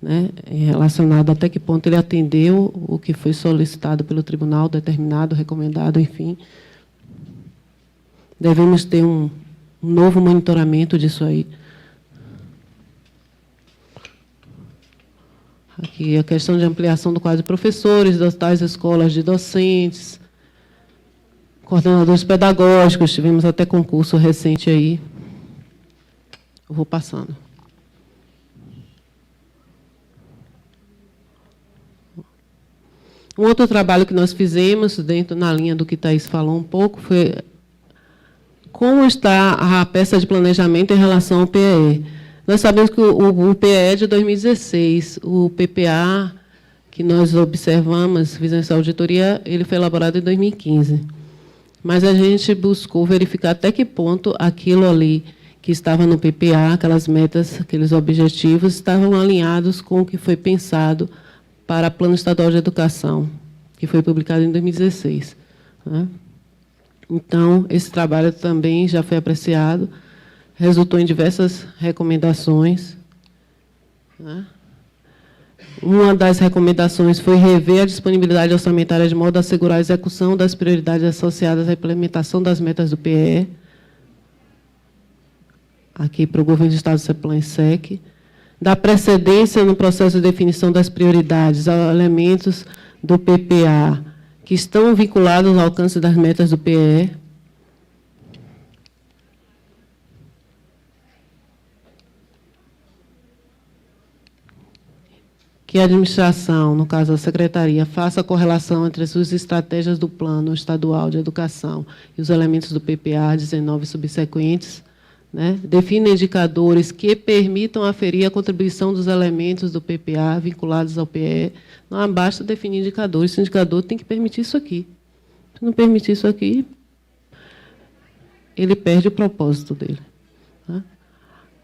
né, relacionado até que ponto ele atendeu o que foi solicitado pelo tribunal, determinado, recomendado, enfim. devemos ter um novo monitoramento disso aí. Aqui a questão de ampliação do quadro de professores, das tais escolas de docentes, coordenadores pedagógicos, tivemos até concurso recente aí. Eu vou passando. Um outro trabalho que nós fizemos, dentro na linha do que Thaís falou um pouco, foi como está a peça de planejamento em relação ao PEE. Nós sabemos que o PEE é de 2016, o PPA, que nós observamos, fizemos essa auditoria, ele foi elaborado em 2015. Mas a gente buscou verificar até que ponto aquilo ali que estava no PPA, aquelas metas, aqueles objetivos, estavam alinhados com o que foi pensado para o Plano Estadual de Educação, que foi publicado em 2016. Né? Então, esse trabalho também já foi apreciado, resultou em diversas recomendações. Né? Uma das recomendações foi rever a disponibilidade orçamentária de modo a assegurar a execução das prioridades associadas à implementação das metas do PE, aqui para o Governo do Estado do CEPLAN e SEC, dar precedência no processo de definição das prioridades aos elementos do PPA que estão vinculados ao alcance das metas do PE, que a administração, no caso a secretaria, faça a correlação entre as suas estratégias do Plano Estadual de Educação e os elementos do PPA 19 subsequentes, né? Defina indicadores que permitam aferir a contribuição dos elementos do PPA vinculados ao PE. Não basta definir indicadores, esse indicador tem que permitir isso aqui. Se não permitir isso aqui, ele perde o propósito dele. Tá?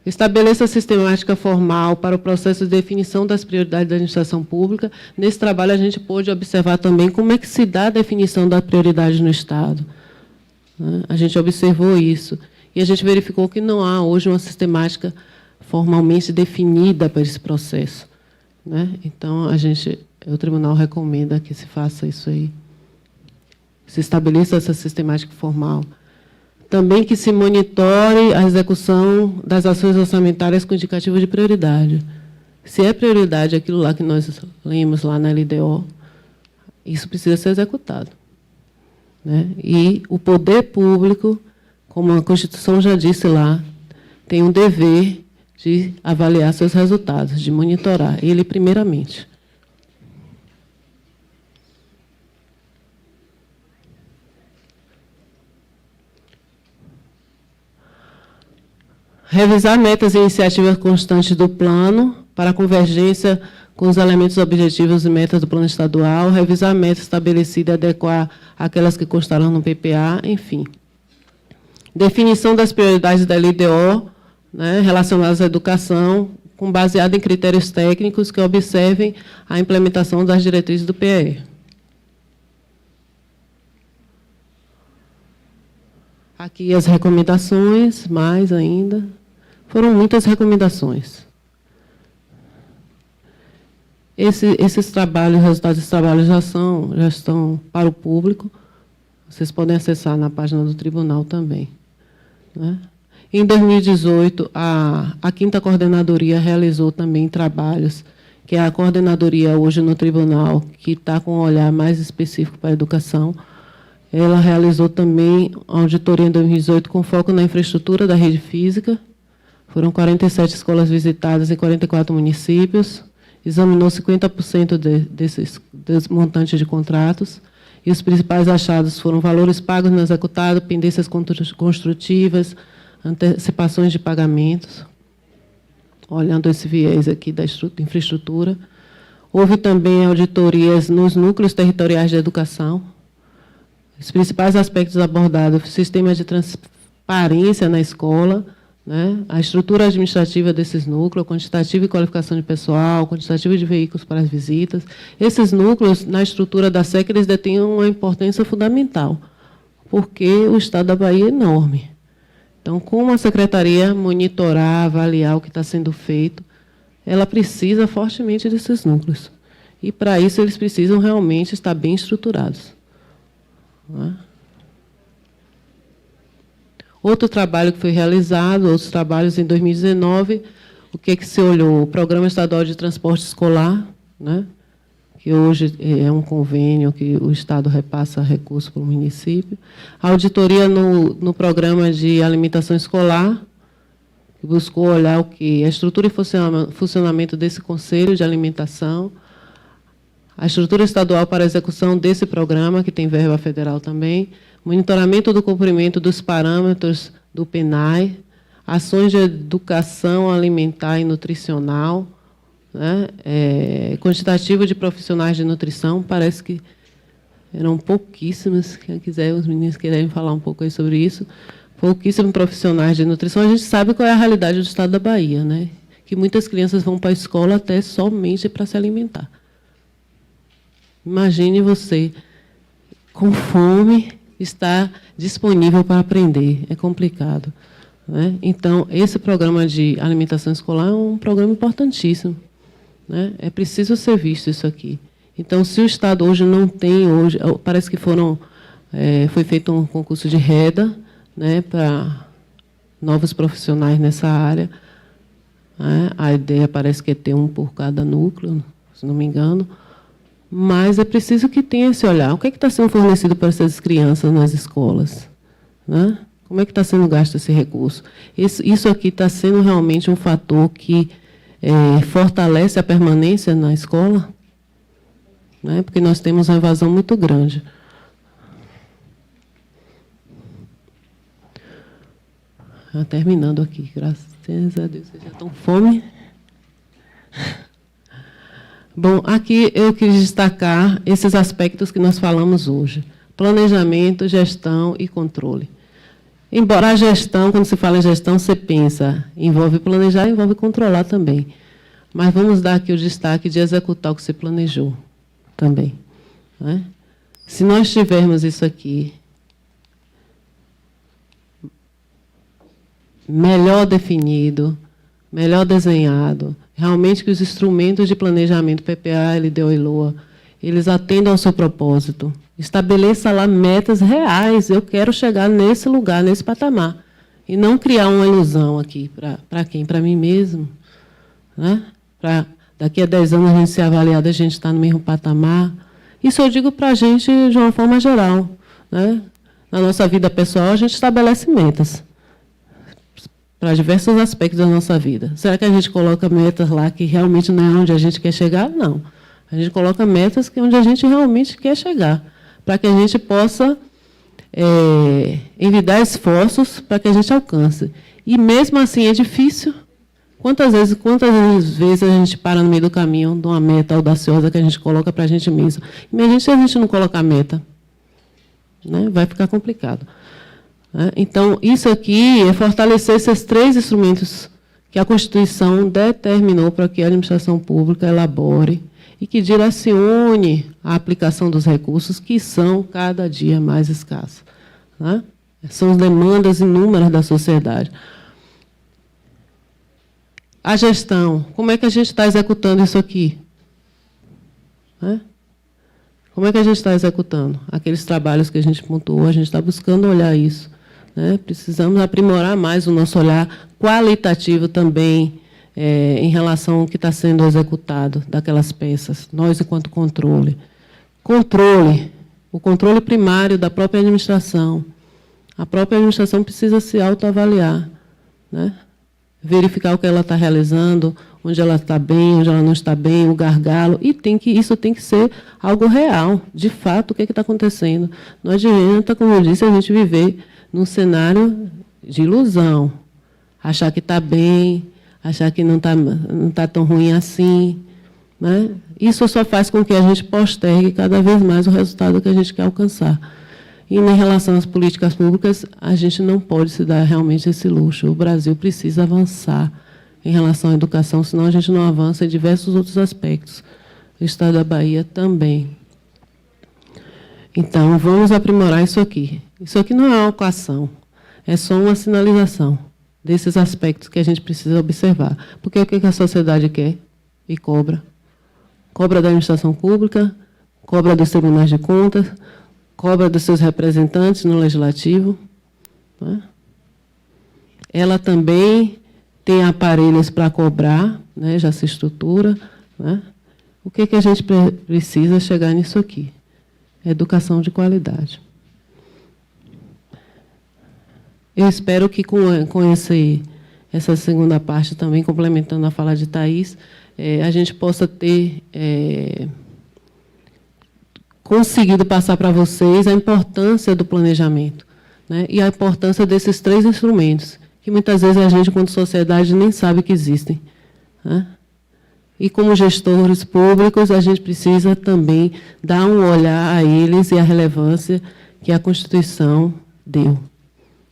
Estabeleça a sistemática formal para o processo de definição das prioridades da administração pública. Nesse trabalho, a gente pôde observar também como é que se dá a definição da prioridade no Estado. A gente observou isso. E a gente verificou que não há hoje uma sistemática formalmente definida para esse processo. Então, o tribunal recomenda que se faça isso aí. Se estabeleça essa sistemática formal. Também que se monitore a execução das ações orçamentárias com indicativo de prioridade. Se é prioridade aquilo lá que nós lemos lá na LDO, isso precisa ser executado. E o poder público, como a Constituição já disse lá, tem um dever de avaliar seus resultados, de monitorar ele primeiramente. Revisar metas e iniciativas constantes do plano para a convergência com os elementos objetivos e metas do plano estadual, revisar metas estabelecidas e adequar aquelas que constaram no PPA, enfim. Definição das prioridades da LDO, relacionadas à educação, baseada em critérios técnicos que observem a implementação das diretrizes do PE. Aqui as recomendações, mais ainda. Foram muitas recomendações. Esses trabalhos, os resultados desses trabalhos já estão para o público. Vocês podem acessar na página do tribunal também. Em 2018, a 5ª Coordenadoria realizou também trabalhos, que é a coordenadoria hoje no tribunal, que está com um olhar mais específico para a educação. Ela realizou também a auditoria em 2018 com foco na infraestrutura da rede física. Foram 47 escolas visitadas em 44 municípios. Examinou 50% desses montantes de contratos. E os principais achados foram valores pagos no executado, pendências construtivas, antecipações de pagamentos. Olhando esse viés aqui da infraestrutura. Houve também auditorias nos núcleos territoriais de educação. Os principais aspectos abordados: sistema de transparência na escola, a estrutura administrativa desses núcleos, quantitativa e qualificação de pessoal, quantitativa de veículos para as visitas. Esses núcleos, na estrutura da SEC, eles detêm uma importância fundamental, porque o Estado da Bahia é enorme. Então, como a Secretaria monitorar, avaliar o que está sendo feito, ela precisa fortemente desses núcleos. E, para isso, eles precisam realmente estar bem estruturados. Outro trabalho que foi realizado, outros trabalhos em 2019, o que se olhou? O Programa Estadual de Transporte Escolar, né, que hoje é um convênio que o Estado repassa recursos para o município. A auditoria no Programa de Alimentação Escolar, que buscou olhar o que? A estrutura e funcionamento desse Conselho de Alimentação, a estrutura estadual para a execução desse programa, que tem verba federal também, monitoramento do cumprimento dos parâmetros do PNAE, ações de educação alimentar e nutricional, né, quantitativo de profissionais de nutrição, parece que eram pouquíssimos, quem quiser, os meninos querem falar um pouco aí sobre isso, pouquíssimos profissionais de nutrição. A gente sabe qual é a realidade do estado da Bahia, né, que muitas crianças vão para a escola até somente para se alimentar. Imagine você, com fome, estar disponível para aprender. É complicado, né? Então, esse programa de alimentação escolar é um programa importantíssimo, né? É preciso ser visto isso aqui. Então, se o Estado hoje não tem, parece que foi feito um concurso de reda, né, para novos profissionais nessa área, né? A ideia parece que é ter um por cada núcleo, se não me engano. Mas é preciso que tenha esse olhar. O que está sendo fornecido para essas crianças nas escolas, né? Como é que está sendo gasto esse recurso? Isso aqui está sendo realmente um fator que fortalece a permanência na escola, né? Porque nós temos uma evasão muito grande. Terminando aqui, graças a Deus, vocês já estão com fome. Bom, aqui eu quis destacar esses aspectos que nós falamos hoje. Planejamento, gestão e controle. Embora a gestão, quando se fala em gestão, você pensa, envolve planejar, envolve controlar também. Mas vamos dar aqui o destaque de executar o que você planejou também, né? Se nós tivermos isso aqui melhor definido, melhor desenhado, realmente que os instrumentos de planejamento, PPA, LDO e LOA, eles atendam ao seu propósito. Estabeleça lá metas reais. Eu quero chegar nesse lugar, nesse patamar. E não criar uma ilusão aqui. Para quem? Para mim mesmo. Né? Para daqui a 10 anos a gente ser avaliado, a gente está no mesmo patamar. Isso eu digo para a gente de uma forma geral, né? Na nossa vida pessoal, a gente estabelece metas para diversos aspectos da nossa vida. Será que a gente coloca metas lá que realmente não é onde a gente quer chegar? Não. A gente coloca metas que é onde a gente realmente quer chegar, para que a gente possa envidar esforços para que a gente alcance. E, mesmo assim, é difícil. Quantas vezes a gente para no meio do caminho de uma meta audaciosa que a gente coloca para a gente mesmo? Imagina se a gente não colocar meta, né? Vai ficar complicado. Então, isso aqui é fortalecer esses 3 instrumentos que a Constituição determinou para que a administração pública elabore e que direcione a aplicação dos recursos que são cada dia mais escassos, né? São as demandas inúmeras da sociedade. A gestão, como é que a gente está executando isso aqui? Né? Como é que a gente está executando? Aqueles trabalhos que a gente pontuou, a gente está buscando olhar isso, né? Precisamos aprimorar mais o nosso olhar qualitativo também em relação ao que está sendo executado daquelas peças, nós enquanto controle. Controle, o controle primário da própria administração. A própria administração precisa se autoavaliar, né? Verificar o que ela está realizando, onde ela está bem, onde ela não está bem, o gargalo, e isso tem que ser algo real, de fato, o que está acontecendo. Não adianta, como eu disse, a gente viver num cenário de ilusão, achar que está bem, achar que não está tão ruim assim, né? Isso só faz com que a gente postergue cada vez mais o resultado que a gente quer alcançar. E, em relação às políticas públicas, a gente não pode se dar realmente esse luxo. O Brasil precisa avançar em relação à educação, senão a gente não avança em diversos outros aspectos. O Estado da Bahia também. Então, vamos aprimorar isso aqui. Isso aqui não é uma equação, é só uma sinalização desses aspectos que a gente precisa observar. Porque o que a sociedade quer e cobra? Cobra da administração pública, cobra dos tribunais de contas, cobra dos seus representantes no legislativo, né? ela também tem aparelhos para cobrar, né, já se estrutura, né? O que a gente precisa chegar nisso aqui? Educação de qualidade. Eu espero que com essa segunda parte, também complementando a fala de Thaís, a gente possa ter conseguido passar para vocês a importância do planejamento, né, e a importância desses 3 instrumentos, que muitas vezes a gente, enquanto sociedade, nem sabe que existem, né? E, como gestores públicos, a gente precisa também dar um olhar a eles e a relevância que a Constituição deu,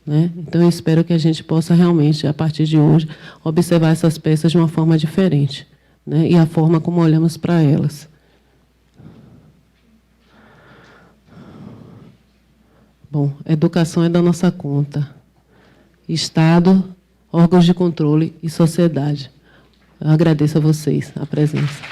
né? Então, eu espero que a gente possa realmente, a partir de hoje, observar essas peças de uma forma diferente, né? E a forma como olhamos para elas. Bom, educação é da nossa conta. Estado, órgãos de controle e sociedade. Eu agradeço a vocês a presença.